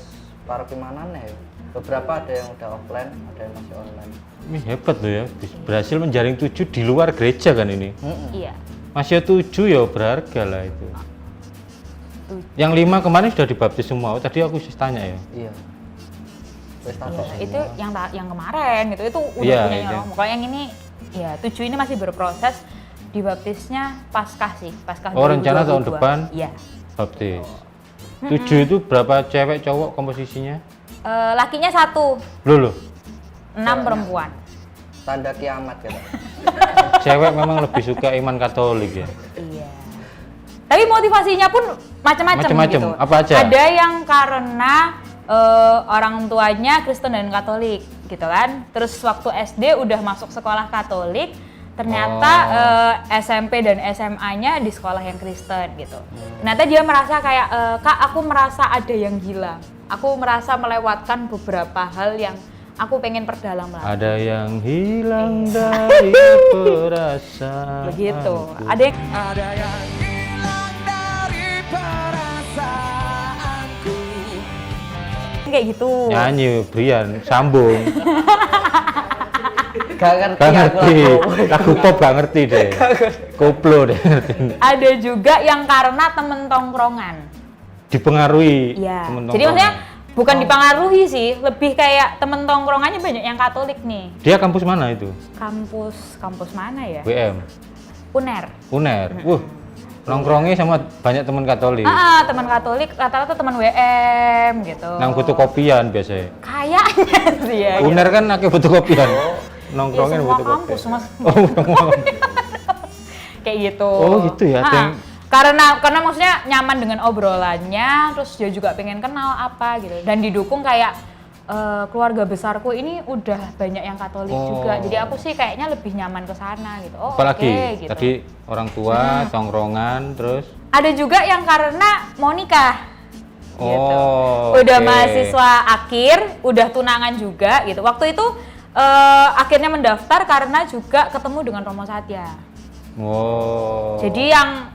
paroki Manane ya. Beberapa ada yang udah offline, ada yang masih online.
Ini hebat loh ya, berhasil menjaring 7 di luar gereja kan ini.
Iya.
Masih 7 ya berharga lah itu. Yang 5 kemarin sudah dibaptis semua. Oh, tadi aku tanya ya.
Iya. Wis
Iya,
tahu
itu yang kemarin gitu. Itu udah
Iya,
punya
iya.
Romo. Kalau yang ini ya 7 ini masih berproses, dibaptisnya Paskah sih, Paskah
Oh, rencana tahun
2022.
depan?
Iya.
Baptis. 7 itu berapa cewek cowok komposisinya?
Lakinya 1,
Loh.
6 perempuan.
tanda kiamat gitu.
Cewek memang lebih suka iman Katolik ya.
Iya. Tapi motivasinya pun macam-macam
Macam-macam.
gitu.
Apa aja?
Ada yang karena orang tuanya Kristen dan Katolik gitu kan. Terus waktu SD udah masuk sekolah Katolik, ternyata SMP dan SMA-nya di sekolah yang Kristen gitu. Ternyata dia merasa kayak, Kak, aku merasa ada yang hilang. Aku merasa melewatkan beberapa hal yang aku pengen perdalam lagi.
Ada yang hilang dari perasaan.
Begitu. Ada yang kayak gitu.
Nyanyi, Brian, sambung.
Gak ngerti
Gak
aku
ngerti,
lagu.
lagu pop gak ngerti deh. Koplo deh ngerti.
Ada juga yang karena temen tongkrongan.
Dipengaruhi
Iya.
temen
Jadi
tongkrongan.
maksudnya bukan dipengaruhi sih, lebih kayak temen tongkrongannya banyak yang Katolik nih.
Dia kampus mana itu?
Kampus mana ya?
WM,
UNER.
UNER. Nongkrongnya sama banyak teman Katolik.
Teman Katolik rata-rata teman WM gitu.
Nang fotokopian biasanya.
Kayaknya sih ya.
UNER kan akeh fotokopian.
Ya,
Nongkrongnya
semua
fotokopian.
kampus mas.
Oh, semua.
Kayak gitu.
Oh, gitu ya, ada yang-
Karena maksudnya nyaman dengan obrolannya, terus dia juga pengen kenal apa gitu, dan didukung kayak keluarga besarku ini udah banyak yang Katolik juga, jadi aku sih kayaknya lebih nyaman ke sana gitu. Oh,
Apalagi
oke, gitu.
tadi orang tua, tongkrongan, terus
Ada juga yang karena mau nikah. Gitu.
Oh,
Udah
oke.
mahasiswa akhir, udah tunangan juga gitu. Waktu itu akhirnya mendaftar karena juga ketemu dengan Romo Satya.
Wow.
Jadi yang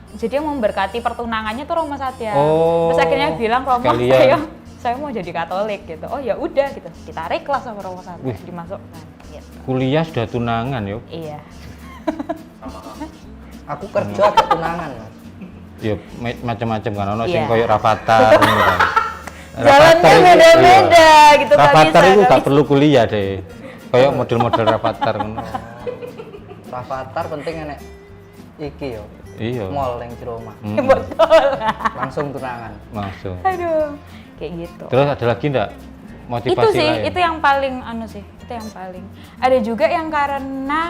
memberkati pertunangannya tuh Romo Satya.
Oh,
Terus akhirnya bilang, Romo,
sekalian.
saya mau jadi Katolik gitu. Oh ya udah gitu. Ditarik lah sama Romo Satya,
Wih.
dimasukkan gitu.
Kuliah sudah tunangan yuk.
Iya.
Aku kerja ke tunangan.
Ya macam-macam kan, ono sing
Iya.
koyo Rafathar ngono kan.
Jalannya
Rafathar itu-
beda-beda
iya.
gitu, nggak
Rafathar
bisa,
itu
nggak
gak
bisa.
perlu kuliah deh. Kayak model-model Rafathar ngono.
Rafathar penting enek iki yo.
Iya.
Mall yang di rumah.
Betul.
Langsung tunangan.
Langsung.
Aduh, kayak gitu.
Terus ada lagi enggak motivasi
Itu sih,
lain?
itu yang paling itu yang paling. Ada juga yang karena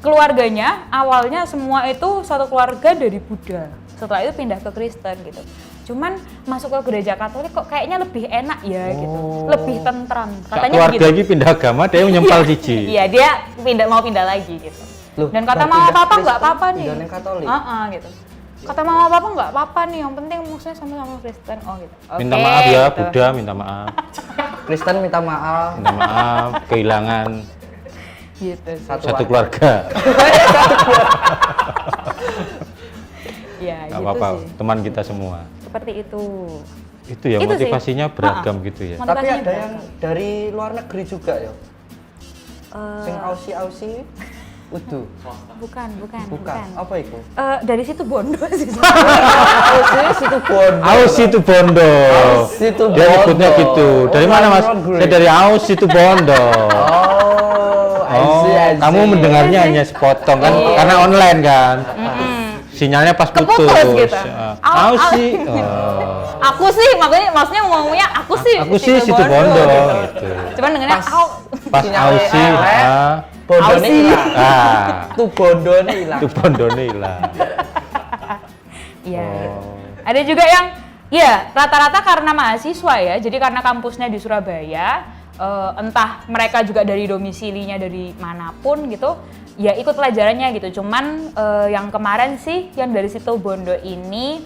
keluarganya awalnya semua itu satu keluarga dari Buddha. Setelah itu pindah ke Kristen gitu. Cuman masuk ke gereja Katolik kok kayaknya lebih enak ya gitu. Lebih tentram.
Sak
Katanya
keluarga
begitu.
iki pindah agama, dia nyempal siji.
Iya, dia mau pindah lagi gitu.
Loh,
Dan kata
berarti
mau
pindah
apa-apa
Kristen,
nggak apa-apa nih.
pindah yang Katolik.
Gitu. Kata mama papa nggak apa-apa nih, yang penting maksudnya sama-sama Kristen. Oh gitu.
Minta
Oke,
maaf ya,
gitu.
Buddha minta maaf.
Kristen minta maaf.
Minta maaf kehilangan
Gitu sih.
satu keluarga.
Ya,
Nggak
gitu
apa-apa,
sih.
teman kita semua.
Seperti itu.
Itu ya
Itu sih.
motivasinya beragam gitu ya.
Motivasinya
Tapi ada
beragam.
yang dari luar negeri juga ya.
Eh,
Sing Aussie udu.
bukan.
Bukan. Apa itu?
Dari situ Bondo sih.
Aussie situ Bondo.
Aus itu Bondo.
Aus itu
Dia nyebutnya
Bondo.
gitu. Dari
Oh,
mana Mas?
I'm hungry.
Saya dari Aus itu Bondo.
Oh, I see.
Kamu mendengarnya hanya sepotong kan karena online kan. Sinyalnya pas putus.
Keputus gitu.
Aus sih.
Aku sih maksudnya ngomongnya aku sih.
Aku sih situ Bondo gitu.
Cuman dengannya
Pas
Sinyalnya
Aus sih.
elek. Bondone
Aussie.
hilang.
Ah,
Tuh bondone hilang.
itu Bondone hilang.
Iya.
Oh.
Gitu. Ada juga yang ya rata-rata karena mahasiswa ya. Jadi karena kampusnya di Surabaya, entah mereka juga dari domisilinya dari manapun gitu, ya ikut pelajarannya gitu. Cuman yang kemarin sih yang dari situ Bondo ini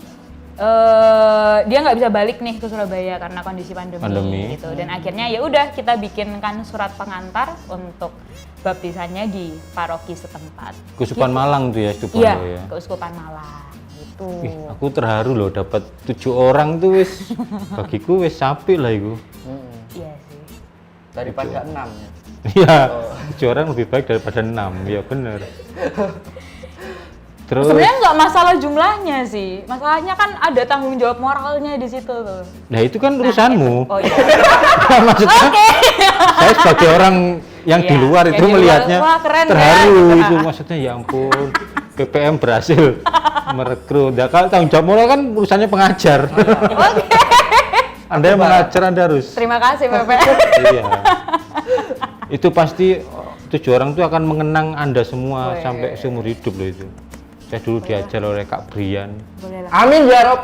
dia nggak bisa balik nih ke Surabaya karena kondisi pandemi. Gitu. Dan akhirnya ya udah kita bikinkan surat pengantar untuk baptisannya di paroki setempat.
Keuskupan Malang tuh ya, itu Bondo
Iya,
ya.
Keuskupan Malang gitu.
Ih, aku terharu loh dapat 7 orang tuh wis. Bagiku wis sapi lah itu.
Iya sih.
Daripada 6 ya.
Iya, 7 orang lebih baik daripada 6, ya bener. Terus
Sebenarnya nggak masalah jumlahnya sih, masalahnya kan ada tanggung jawab moralnya di situ tuh.
nah itu kan urusanmu.
Oh iya.
Maksudnya
Oke.
saya sebagai orang yang di
Iya,
luar
yang
itu
di luar,
melihatnya
wah, keren ya,
terharu
gitu.
itu maksudnya ya ampun PPM berhasil merekrut. Nah, kalau tanggung jawab moral kan urusannya pengajar.
Oke.
Anda yang mengajar Anda harus.
Terima kasih Pepe.
Iya. Itu pasti 7 orang itu akan mengenang Anda semua
Wih.
sampai seumur hidup loh itu. Saya dulu diajar oleh Kak Brian.
Boleh lah.
Amin ya Rob.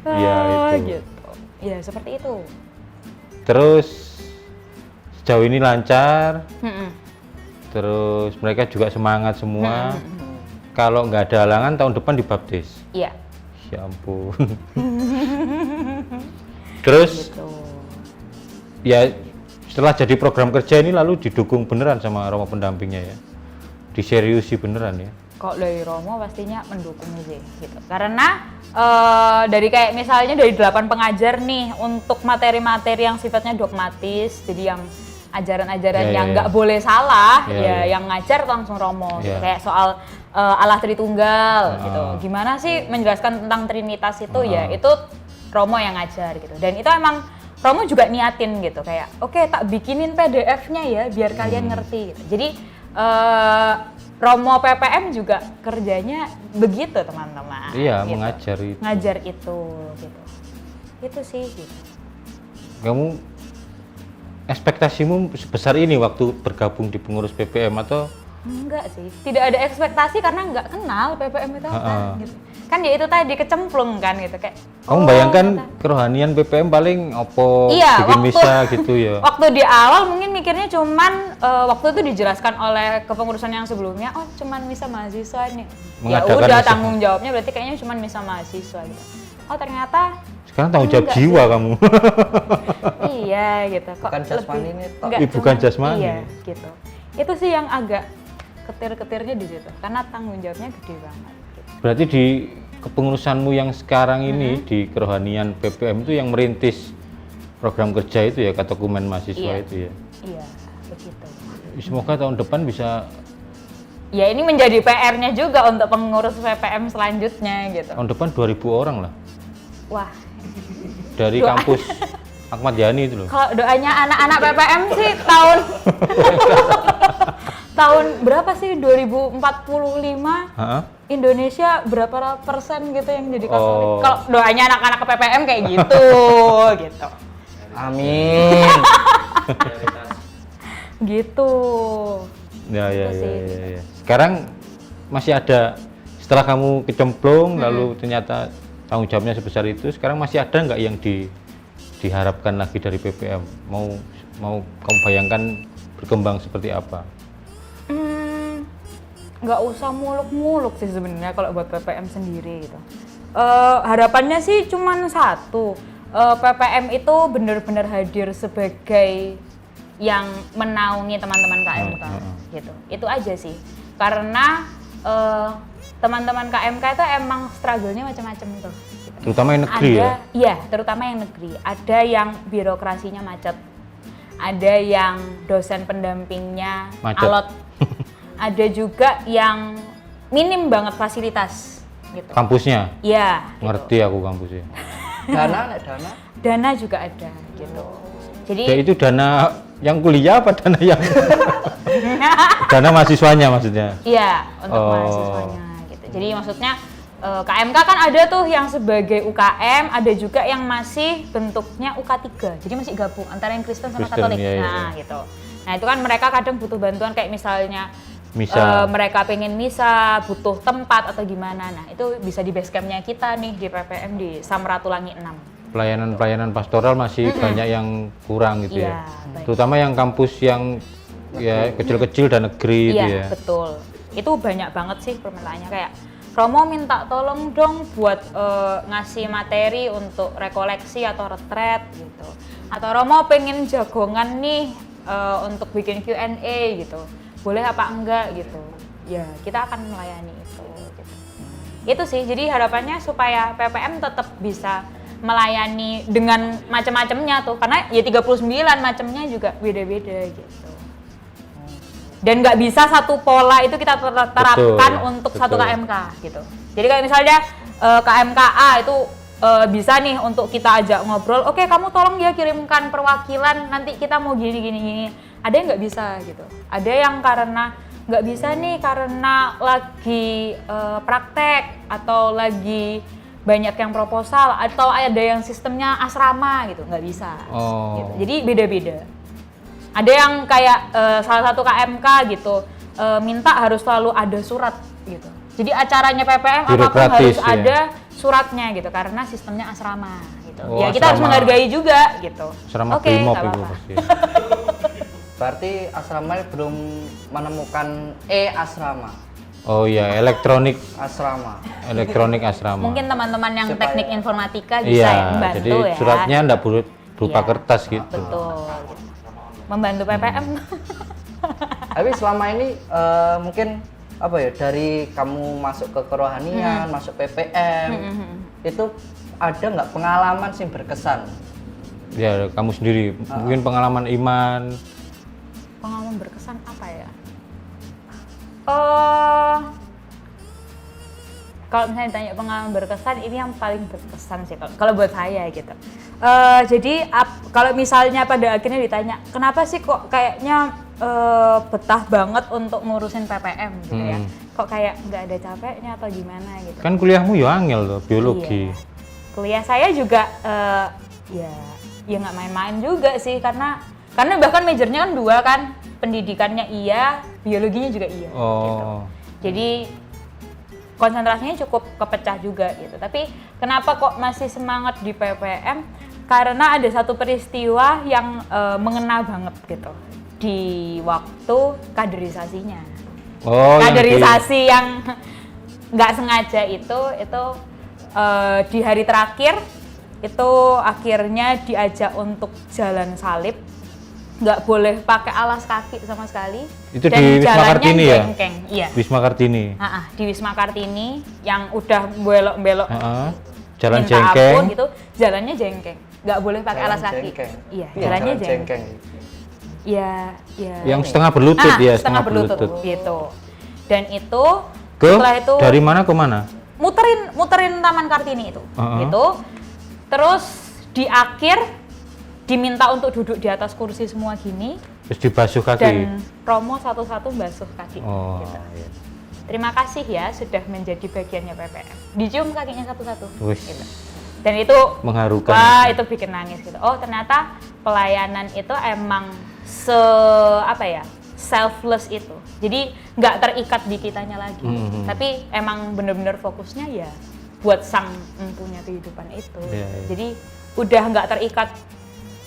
Iya
Ah,
itu.
gitu. Ya seperti itu.
Terus sejauh ini lancar.
Mm-mm.
Terus mereka juga semangat semua. Kalau nggak ada halangan tahun depan dibaptis.
Iya.
Ya ampun. Terus
Gitu.
ya setelah jadi program kerja ini lalu didukung beneran sama Romo pendampingnya ya. Diseriusi beneran ya.
Kok dari Romo pastinya mendukung sih gitu. Karena dari kayak misalnya dari 8 pengajar nih untuk materi-materi yang sifatnya dogmatis, jadi yang ajaran-ajaran
Ya,
yang
ya,
nggak
ya.
boleh salah,
Ya,
ya
ya.
yang ngajar langsung Romo. Gitu.
Ya.
Kayak soal Allah Tritunggal gitu. Gimana sih menjelaskan tentang Trinitas itu ya itu Romo yang ngajar gitu. Dan itu emang Romo juga niatin gitu kayak oke, tak bikinin PDF-nya ya biar kalian ngerti gitu. Jadi Romo PPM juga kerjanya begitu teman-teman.
Iya,
gitu.
mengajar itu.
Ngajar itu gitu. Itu sih gitu.
Kamu ekspektasimu sebesar ini waktu bergabung di pengurus PPM atau
Enggak sih, tidak ada ekspektasi karena nggak kenal PPM itu apa
Ha-ha.
gitu. Kan ya itu tadi kecemplung kan gitu kayak.
kamu bayangkan kerohanian PPM paling opo
Iya,
bikin
waktu-
misa gitu ya.
Waktu di awal mungkin mikirnya cuman waktu itu dijelaskan oleh kepengurusan yang sebelumnya, oh cuman misa mahasiswa nih. Ya
Mengadakan
udah
misa.
tanggung jawabnya berarti kayaknya cuman misa mahasiswa gitu. Oh ternyata
Sekarang tanggung jawab
Enggak
jiwa kamu.
iya gitu. Kok
Bukan jasmani ini, toh.
nggak
Ih, bukan
cuman-
jasmani.
Iya gitu. Itu sih yang agak ketir-ketirnya di situ karena tanggung jawabnya gede banget. Gitu.
Berarti di kepengurusanmu yang sekarang ini di kerohanian PPM itu yang merintis program kerja itu ya, Katekumen mahasiswa
Iya.
itu ya.
Iya begitu.
Semoga tahun depan bisa,
Ya ini menjadi PR-nya juga untuk pengurus PPM selanjutnya gitu.
tahun depan 2000 orang lah
Wah,
dari
Doa.
kampus Ahmad Yani itu loh.
kalau doanya anak-anak PPM sih tahun berapa sih 2045
Heeh.
Indonesia berapa persen gitu yang jadi Katolik?
Oh.
Kalau doanya anak-anak PPM kayak gitu, gitu,
Amin.
gitu.
Ya, ya,
Itu
ya,
sih.
ya, ya. Sekarang masih ada, setelah kamu kecemplung lalu ternyata tanggung jawabnya sebesar itu, sekarang masih ada nggak yang diharapkan lagi dari PPM? Mau kamu bayangkan berkembang seperti apa?
Nggak usah muluk-muluk sih sebenarnya kalau buat PPM sendiri gitu. Harapannya sih cuman satu, PPM itu benar-benar hadir sebagai yang menaungi teman-teman KMK gitu. Itu aja sih. Karena teman-teman KMK itu emang struggle-nya macam-macam tuh.
Terutama yang negeri ya?
Iya, terutama yang negeri. Ada yang birokrasinya macet, ada yang dosen pendampingnya
Macet.
alot, ada juga yang minim banget fasilitas gitu.
Kampusnya?
Iya.
Ngerti aku kampusnya.
Dana.
Dana juga ada gitu. Jadi
Ya itu dana yang kuliah apa dana yang dana mahasiswanya maksudnya?
iya untuk
Oh.
mahasiswanya gitu. Jadi maksudnya KMK kan ada tuh yang sebagai UKM, ada juga yang masih bentuknya UK3. Jadi masih gabung antara yang Kristen sama
Kristen,
Katolik.
iya, iya.
Nah, gitu. Nah, itu kan mereka kadang butuh bantuan kayak misalnya
Misa.
mereka pengen misa, butuh tempat atau gimana. Nah, itu bisa di base camp-nya kita nih di PPM di Samratulangi 6.
Pelayanan pastoral masih banyak yang kurang gitu
Iya,
ya.
baik.
Terutama yang kampus yang ya kecil-kecil dan negeri itu
Iya,
ya.
betul. Itu banyak banget sih permintaannya kayak Romo minta tolong dong buat ngasih materi untuk rekoleksi atau retret gitu. Atau Romo pengen jagongan nih untuk bikin Q&A gitu. Boleh apa enggak gitu. Ya, kita akan melayani itu gitu. Itu sih. Jadi harapannya supaya PPM tetap bisa melayani dengan macam-macamnya tuh. Karena ya 39 macamnya juga beda-beda gitu. Dan nggak bisa satu pola itu kita terapkan untuk satu
betul.
KMK gitu. Jadi kayak misalnya KMKA itu bisa nih untuk kita ajak ngobrol, oke kamu tolong ya kirimkan perwakilan, nanti kita mau gini. Ada yang nggak bisa gitu. Ada yang karena nggak bisa nih karena lagi praktek atau lagi banyak yang proposal atau ada yang sistemnya asrama gitu, nggak bisa.
Oh.
Gitu. Jadi beda-beda. Ada yang kayak salah satu KMK gitu minta harus selalu ada surat gitu. Jadi acaranya PPM apapun
Birokratis,
harus
ya.
ada suratnya gitu karena sistemnya asrama gitu.
Oh,
Ya kita harus
asrama.
menghargai juga gitu.
Selama
Oke,
brimob
nggak
itu
apa-apa.
pasti.
Berarti asrama belum menemukan asrama.
Oh iya, elektronik
Asrama.
asrama.
Mungkin teman-teman yang
Supaya-
teknik informatika bisa
Iya,
membantu
jadi
ya.
suratnya enggak berupa
Iya,
kertas gitu.
Betul. Gitu. Membantu PPM.
Tapi selama ini mungkin apa ya, dari kamu masuk ke kerohanian, masuk PPM, itu ada nggak pengalaman sih berkesan?
Ya, kamu sendiri mungkin pengalaman iman.
Pengalaman berkesan apa ya? Kalau misalnya ditanya pengalaman berkesan, ini yang paling berkesan sih kalau buat saya gitu. Jadi kalau misalnya pada akhirnya ditanya, kenapa sih kok kayaknya betah banget untuk ngurusin PPM gitu ya? Kok kayak nggak ada capeknya atau gimana gitu?
Kan kuliahmu ya angel loh, biologi.
Iya. Kuliah saya juga ya nggak main-main juga sih karena bahkan majornya kan 2 kan, pendidikannya iya, biologinya juga iya. Gitu.
Oh.
Jadi konsentrasinya cukup kepecah juga gitu. Tapi kenapa kok masih semangat di PPM? Karena ada satu peristiwa yang mengena banget gitu di waktu kaderisasinya.
Oh,
Kaderisasi yang nggak sengaja itu di hari terakhir itu akhirnya diajak untuk jalan salib, nggak boleh pakai alas kaki sama sekali.
Itu
dan
di Wisma
jalannya
Kartini ya?
jengkeng. Iya.
Wisma Kartini.
Di Wisma Kartini yang udah belok-belok
Jalan
minta
jengkeng.
ampun gitu, jalannya jengkeng, nggak boleh pakai
Jalan
alas kaki.
jengkeng.
Iya,
Iya,
jalannya
jalan
jengkeng. Iya.
Yang setengah berlutut ya,
setengah berlutut gitu. Dan itu
Ke
setelah itu
dari mana ke mana?
muterin Taman Kartini itu, gitu. Terus di akhir diminta untuk duduk di atas kursi semua gini
Terus dibasuh kaki.
dan Romo satu-satu basuh kaki.
Oh,
gitu.
iya.
Terima kasih ya sudah menjadi bagiannya PPM. Dicium kakinya satu-satu.
Wih.
Gitu. Dan itu
Mengharukan.
wah, itu bikin nangis gitu. Oh, ternyata pelayanan itu emang selfless itu. Jadi nggak terikat di kitanya lagi. Tapi emang bener-bener fokusnya ya buat sang empunya kehidupan itu.
Iya, iya.
Jadi udah nggak terikat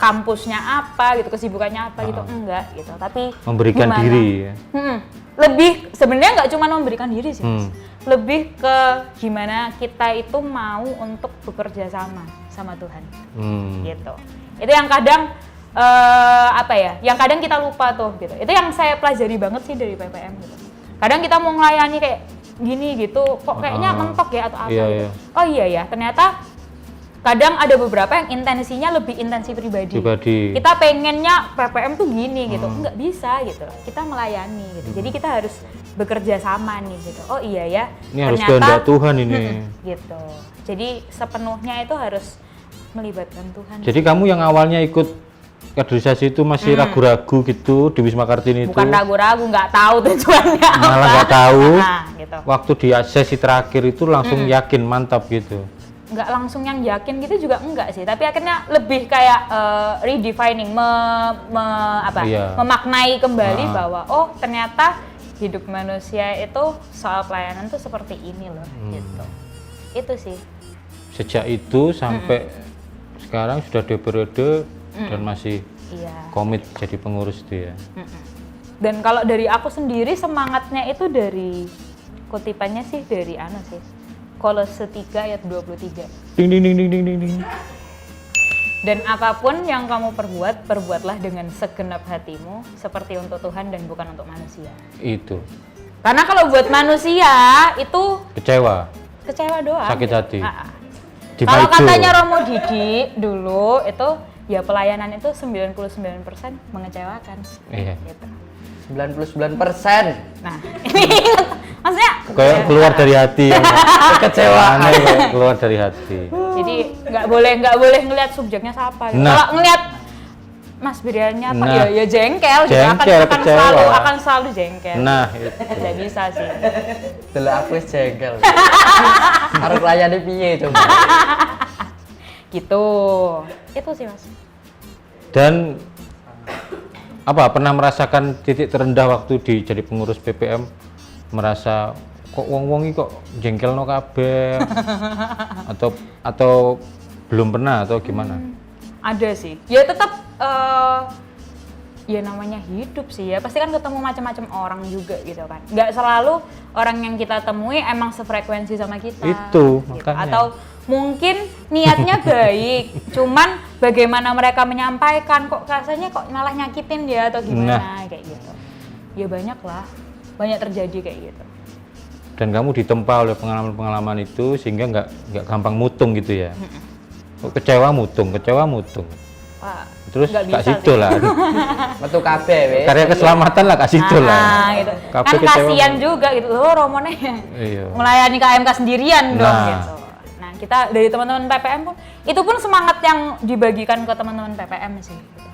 kampusnya apa gitu, kesibukannya apa gitu, enggak gitu. Tapi
Memberikan
gimana?
diri ya.
Lebih sebenarnya nggak cuma memberikan diri sih, Mas. Lebih ke gimana kita itu mau untuk bekerja sama Tuhan, gitu. Itu yang kadang apa ya? Yang kadang kita lupa tuh, gitu. Itu yang saya pelajari banget sih dari PPM gitu. Kadang kita mau ngelayani kayak gini gitu, kok kayaknya mentok ya atau apa
Iya,
gitu.
iya.
Oh iya ya, ternyata kadang ada beberapa yang intensinya lebih intensi pribadi. Kita pengennya PPM tuh gini gitu, nggak bisa gitu. Kita melayani gitu. Jadi kita harus bekerja sama nih gitu. Oh iya ya.
Ini harus kehendak Tuhan ini.
Gitu. Jadi sepenuhnya itu harus melibatkan Tuhan.
Jadi kamu yang awalnya ikut kaderisasi itu masih ragu-ragu gitu di Wisma Kartini itu?
Bukan ragu-ragu, nggak tahu tujuannya apa.
Malah nggak tahu.
Nah, gitu.
Waktu di sesi terakhir itu langsung yakin, mantap gitu.
Nggak langsung yang yakin gitu juga enggak sih, tapi akhirnya lebih kayak redefining, memaknai kembali bahwa oh ternyata hidup manusia itu soal pelayanan tuh seperti ini loh, gitu. Itu sih.
Sejak itu sampai sekarang sudah 2 periode dan masih komit jadi pengurus itu ya.
Dan kalau dari aku sendiri semangatnya itu dari kutipannya sih dari sih. Kolose 3 ayat 23.
Ding ding ding ding ding ding ding.
Dan apapun yang kamu perbuat, perbuatlah dengan segenap hatimu seperti untuk Tuhan dan bukan untuk manusia.
Itu.
Karena kalau buat manusia itu
Kecewa,
doang.
sakit hati.
Kalau katanya Romo Didi dulu itu ya pelayanan itu 99% mengecewakan.
Iya.
Gitu.
99%.
Nah, ini maksudnya
Kayak keluar dari hati ya.
Kekecewaan.
Kayak keluar dari hati.
jadi nggak boleh ngelihat subjeknya siapa gitu.
Nah.
Kalau ngelihat Mas Briannya
Nah.
ya jengkel gitu,
Jengkel, kecewa.
akan selalu jengkel.
Nah, itu.
Tidak bisa sih.
Delok aku wis jengkel. Arep layani piye coba?
Gitu. Itu sih, Mas.
Dan apa pernah merasakan titik terendah waktu jadi pengurus PPM, merasa kok wong-wong iki kok jengkelno kabeh atau belum pernah atau gimana?
Ada sih. Ya tetap ya namanya hidup sih ya. Pasti kan ketemu macam-macam orang juga gitu kan. Nggak selalu orang yang kita temui emang sefrekuensi sama kita.
Itu,
gitu.
makanya.
Atau mungkin niatnya baik, cuman bagaimana mereka menyampaikan kok rasanya kok malah nyakitin dia atau gimana kayak gitu. Ya banyak lah. Banyak terjadi kayak gitu.
Dan kamu ditempa oleh pengalaman-pengalaman itu sehingga nggak gampang mutung gitu ya. Kok kecewa mutung.
Wah,
Terus
nggak bisa
kak situ
sih.
lah.
Metu kabeh wis.
Karya keselamatan lah kak situ lah.
Gitu.
Kabeh
Kan
kecewa.
kasihan juga gitu. Oh, Romone
Iya.
melayani KMK sendirian dong
Nah.
gitu. Nah, kita dari teman-teman PPM pun itu pun semangat yang dibagikan ke teman-teman PPM sih gitu.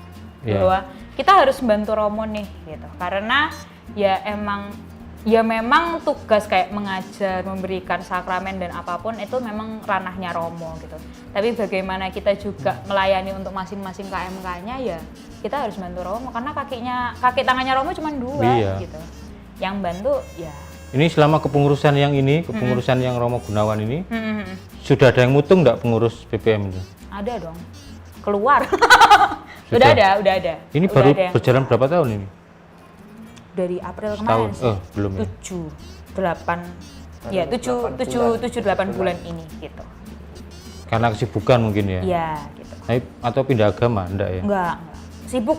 Iya.
Bahwa kita harus bantu Romo nih gitu. Karena ya memang tugas kayak mengajar, memberikan sakramen dan apapun itu memang ranahnya Romo gitu. Tapi bagaimana kita juga melayani untuk masing-masing KMK-nya ya kita harus bantu Romo karena kaki tangannya Romo cuma 2
Iya.
gitu. Yang bantu ya.
Ini selama kepengurusan yang ini, kepengurusan yang Romo Gunawan ini, sudah ada yang mutung nggak pengurus PPM itu?
Ada dong. Keluar.
Sudah?
udah ada.
Ini
Udah
baru
ada yang
berjalan berapa tahun ini?
dari April
Setahun?
kemarin sih.
Belum ya?
7-8 bulan ini gitu.
Karena kesibukan mungkin ya?
Iya gitu.
Atau pindah agama? Enggak ya?
Enggak. Sibuk.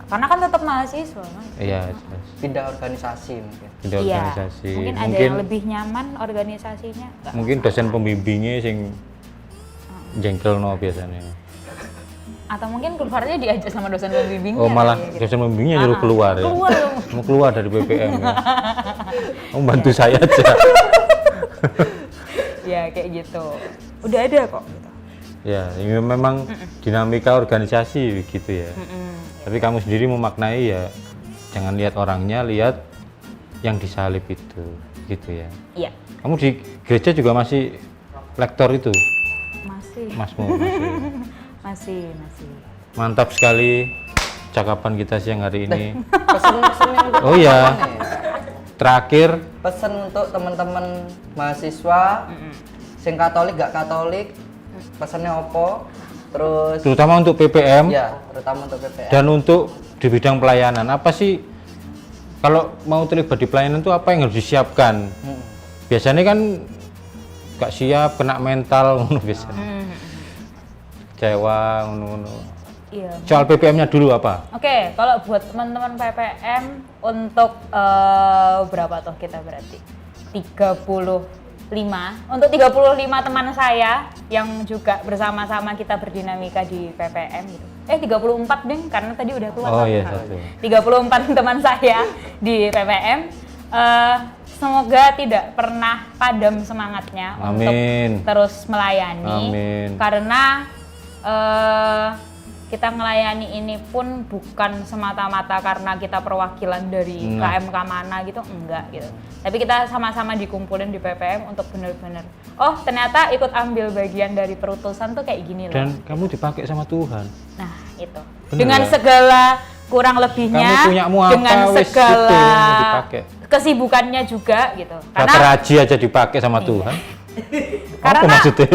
Karena kan tetap mahasiswa, Mas.
Iya, jelas.
Pindah organisasi mungkin.
Pindah
Iya.
organisasi.
Mungkin ada yang lebih nyaman organisasinya. Enggak.
Mungkin dosen pembimbingnya sing jengkel no biasanya.
Atau mungkin keluarnya diajak sama dosen pembimbingnya.
Oh malah
kali ya, gitu.
dosen pembimbingnya nyuruh keluar ya?
Keluar dong.
Mau keluar dari BPM ya? Mau bantu saya aja.
Ya kayak gitu. Udah ada kok. Gitu.
Ya, ini memang dinamika organisasi gitu ya. Tapi kamu sendiri memaknai ya, jangan lihat orangnya, lihat yang disalib itu, gitu ya.
Iya.
Kamu di gereja juga masih lektor itu,
Masih.
Masmu.
Masih.
Mantap sekali cakapan kita siang hari ini.
Pesen-pesen yang untuk
Oh iya,
teman-teman ya.
terakhir
Pesen untuk teman-teman mahasiswa sing Katolik gak Katolik, pesannya opo? terus
terutama untuk PPM
ya terutama untuk PPM.
dan untuk di bidang pelayanan. Apa sih kalau mau terlibat di pelayanan itu apa yang harus disiapkan? Biasanya kan gak siap, kena mental ngono biasanya. Kecewa ngono-ngono.
Iya.
Soal PPM-nya dulu apa?
Oke, kalau buat teman-teman PPM untuk berapa tuh kita berarti? 35. Untuk 35 teman saya yang juga bersama-sama kita berdinamika di PPM gitu. 34 deh, karena tadi udah keluar.
Oh iya, satu.
34 teman saya di PPM. Semoga tidak pernah padam semangatnya
Amin.
untuk terus melayani.
Amin.
Karena kita melayani ini pun bukan semata-mata karena kita perwakilan dari KMK mana gitu, enggak gitu. Tapi kita sama-sama dikumpulin di PPM untuk benar-benar, oh ternyata ikut ambil bagian dari perutusan tuh kayak gini loh.
Dan kamu dipakai sama Tuhan.
Nah itu.
Bener
Dengan
ya?
segala kurang lebihnya,
Kamu punyamu apa,
dengan
wis
segala
itu yang dipakai.
kesibukannya juga gitu.
Kata Raji aja dipakai sama Tuhan.
Karena
Apa maksudnya?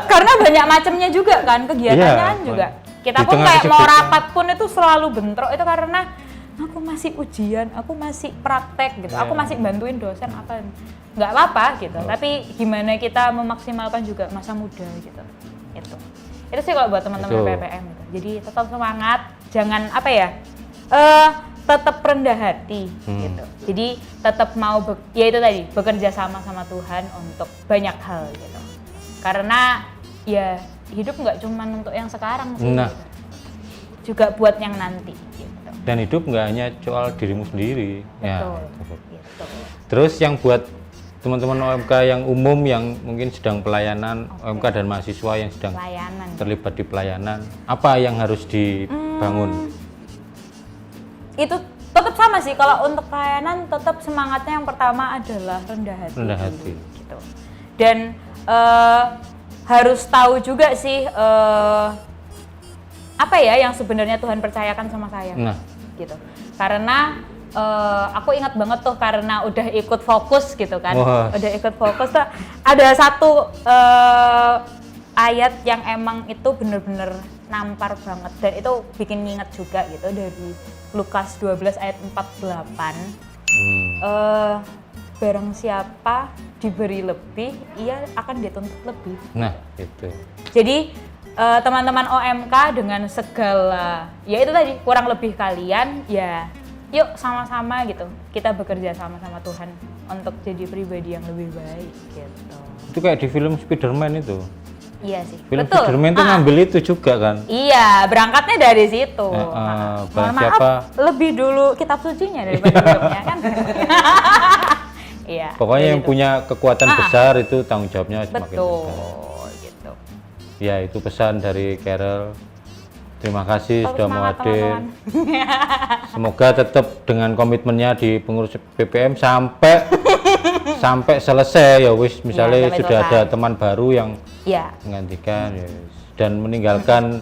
karena banyak macamnya juga kan kegiatannya
Iya,
kan juga. Kita
di
pun
tengah
kayak mau
kesibukan.
rapat pun itu selalu bentrok itu karena aku masih ujian, aku masih praktek gitu, aku masih bantuin dosen apa, nggak apa-apa gitu. Tapi gimana kita memaksimalkan juga masa muda gitu. Itu sih kalau buat teman-teman
Betul.
PPM gitu. Jadi tetap semangat, jangan apa ya, tetap rendah hati gitu. Jadi tetap mau ya itu tadi bekerja sama Tuhan untuk banyak hal gitu. Karena ya hidup nggak cuma untuk yang sekarang sih,
Nah.
gitu. Juga buat yang nanti gitu.
Dan hidup nggak hanya soal dirimu sendiri.
Betul.
Ya.
Gitu.
Terus yang buat teman-teman OMK yang umum yang mungkin sedang pelayanan, OMK dan mahasiswa yang sedang
Pelayanan.
terlibat di pelayanan, apa yang harus dibangun?
Itu tetap sama sih, kalau untuk pelayanan tetap semangatnya yang pertama adalah rendah hati.
Rendah
dulu,
hati.
gitu. Dan harus tahu juga sih apa ya yang sebenarnya Tuhan percayakan sama saya.
Nah.
Gitu. Karena aku ingat banget tuh karena udah ikut fokus gitu kan.
Wah.
Udah ikut fokus tuh ada satu ayat yang emang itu bener-bener nampar banget dan itu bikin nginget juga gitu dari Lukas 12 ayat 48. Barang siapa diberi lebih, ia akan dituntut lebih.
Nah, itu.
Jadi teman-teman OMK dengan segala, ya itu tadi kurang lebih kalian, ya yuk sama-sama gitu. Kita bekerja sama-sama Tuhan untuk jadi pribadi yang lebih baik gitu.
Itu kayak di film Spider-Man itu.
Iya sih,
Film
betul.
Spider-Man itu ngambil itu juga kan.
Iya, berangkatnya dari situ.
barang
Mohon maaf,
siapa
lebih dulu kitab sucinya daripada filmnya kan. Iya.
Pokoknya
kayak
yang
gitu.
punya kekuatan besar itu tanggung jawabnya semakin besar.
Betul, gitu.
Ya, itu pesan dari Carol. Terima kasih
Terus
sudah mau
semangat,
hadir.
teman-teman.
Semoga tetap dengan komitmennya di pengurus PPM sampai selesai ya wis. Misalnya
sampai
sudah
selesai.
ada teman baru yang
Iya.
menggantikan ya wis. Dan meninggalkan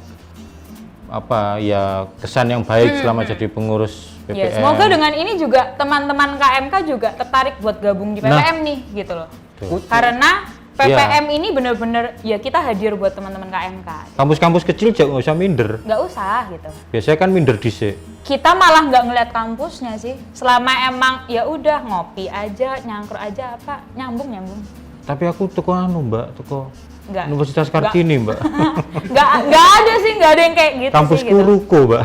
apa ya kesan yang baik selama jadi pengurus PPM.
Ya, semoga dengan ini juga teman-teman KMK juga tertarik buat gabung di PPM nih, gitu loh.
Tuh.
Karena PPM ini bener-bener ya kita hadir buat teman-teman KMK.
Kampus-kampus kecil jangan usah minder.
Nggak usah gitu.
Biasanya kan minder dhisik.
Kita malah nggak ngeliat kampusnya sih. Selama emang ya udah ngopi aja, nyangkruk aja apa, nyambung.
Tapi aku teko anu, Mbak, teko
Nggak.
Universitas Kartini, Mbak.
Nggak ada sih, nggak ada yang kayak gitu
Kampusku
sih gitu.
ruko, Mbak.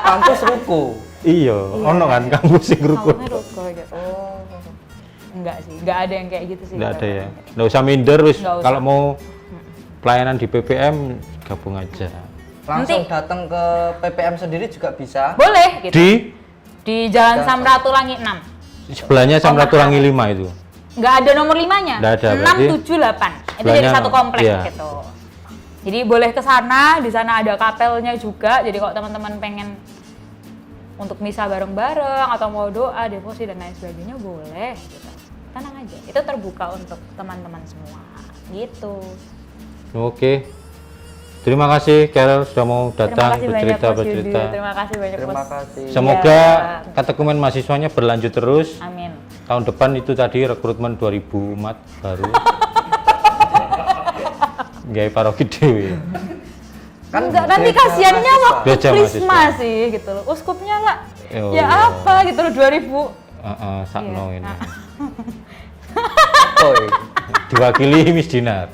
Kampus ruko.
Iya, ono kan kampus sing ruko.
Kampusnya ruko gitu. Enggak sih, nggak ada yang kayak gitu sih.
Nggak ada ya. Nggak usah minder wis.
Nggak usah.
Kalau mau pelayanan di PPM gabung aja.
Langsung
Nanti-
datang ke PPM sendiri juga bisa.
Boleh gitu.
Di
Jalan Samratulangi 6.
sebelahnya Samratulangi 5 itu.
Nggak ada nomor 5-nya.
Nggak ada,
6, 7, 8. Itu jadi
sebelahnya
satu komplek
iya.
gitu. Jadi boleh ke sana, di sana ada kapelnya juga. Jadi kalau teman-teman pengen untuk misa bareng-bareng atau mau doa, devosi dan lain sebagainya boleh gitu. Tenang aja. Itu terbuka untuk teman-teman semua. Gitu.
Oke. Terima kasih Carol sudah mau datang
Terima kasih banyak Mas Yudi.
bercerita.
Terima kasih banyak
Terima
Mas.
kasih.
Semoga
Iya.
katekumen mahasiswanya berlanjut terus.
Amin.
Tahun depan itu tadi rekrutmen 2000 umat baru. Gawe paroki dhewe.
Kan
Enggak, nanti
gereja
kasihannya
mahasiswa.
waktu
Gereja
Prisma
mahasiswa.
sih gitu loh. Uskupnya lah.
Oh,
Ya
iya.
apa gitu loh 2000.
Sakno
Iya.
ini.
Oi.
Diwakili Miss Dinar.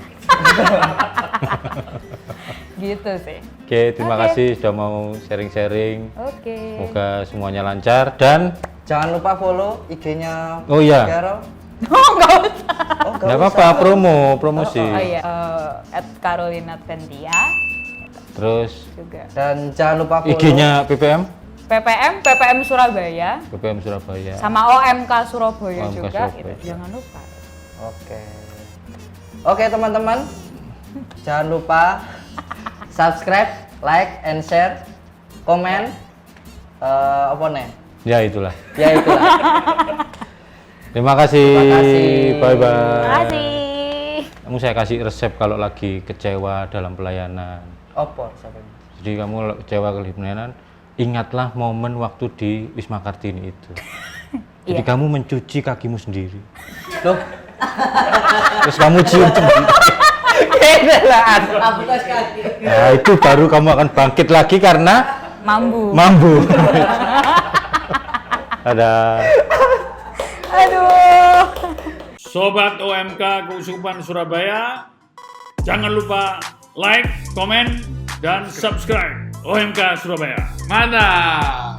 Gitu sih.
Oke, terima
Oke.
kasih sudah mau sharing-sharing.
Oke.
Semoga semuanya lancar dan
Jangan lupa follow IG-nya
Oh, iya.
Carol.
Oh, enggak usah.
Oh,
nggak apa-apa, promosi.
Oh iya, Carolina Adventia
Terus
juga.
Dan jangan lupa follow
IG-nya PPM
PPM Surabaya
PPM Surabaya.
sama OMK Surabaya
OMK
juga
Surabaya.
gitu. Jangan lupa.
Oke. Oke, teman-teman. Jangan lupa subscribe, like, and share, komen. Apa nih?
Ya itulah.
Ya itulah.
Terima kasih.
Terima kasih.
Bye bye.
Terima kasih.
Kamu saya kasih resep kalau lagi kecewa dalam pelayanan.
Opo, sampai.
Jadi kamu kecewa dalam pelayanan, ingatlah momen waktu di Wisma Kartini itu. Jadi
Iya.
kamu mencuci kakimu sendiri.
Loh,
Terus kamu cium sendiri. Nah, itu baru kamu akan bangkit lagi karena
Mambu.
mambu. Ada.
Aduh.
Sobat OMK Keuskupan Surabaya, jangan lupa like, komen, dan subscribe OMK Surabaya. Mantap!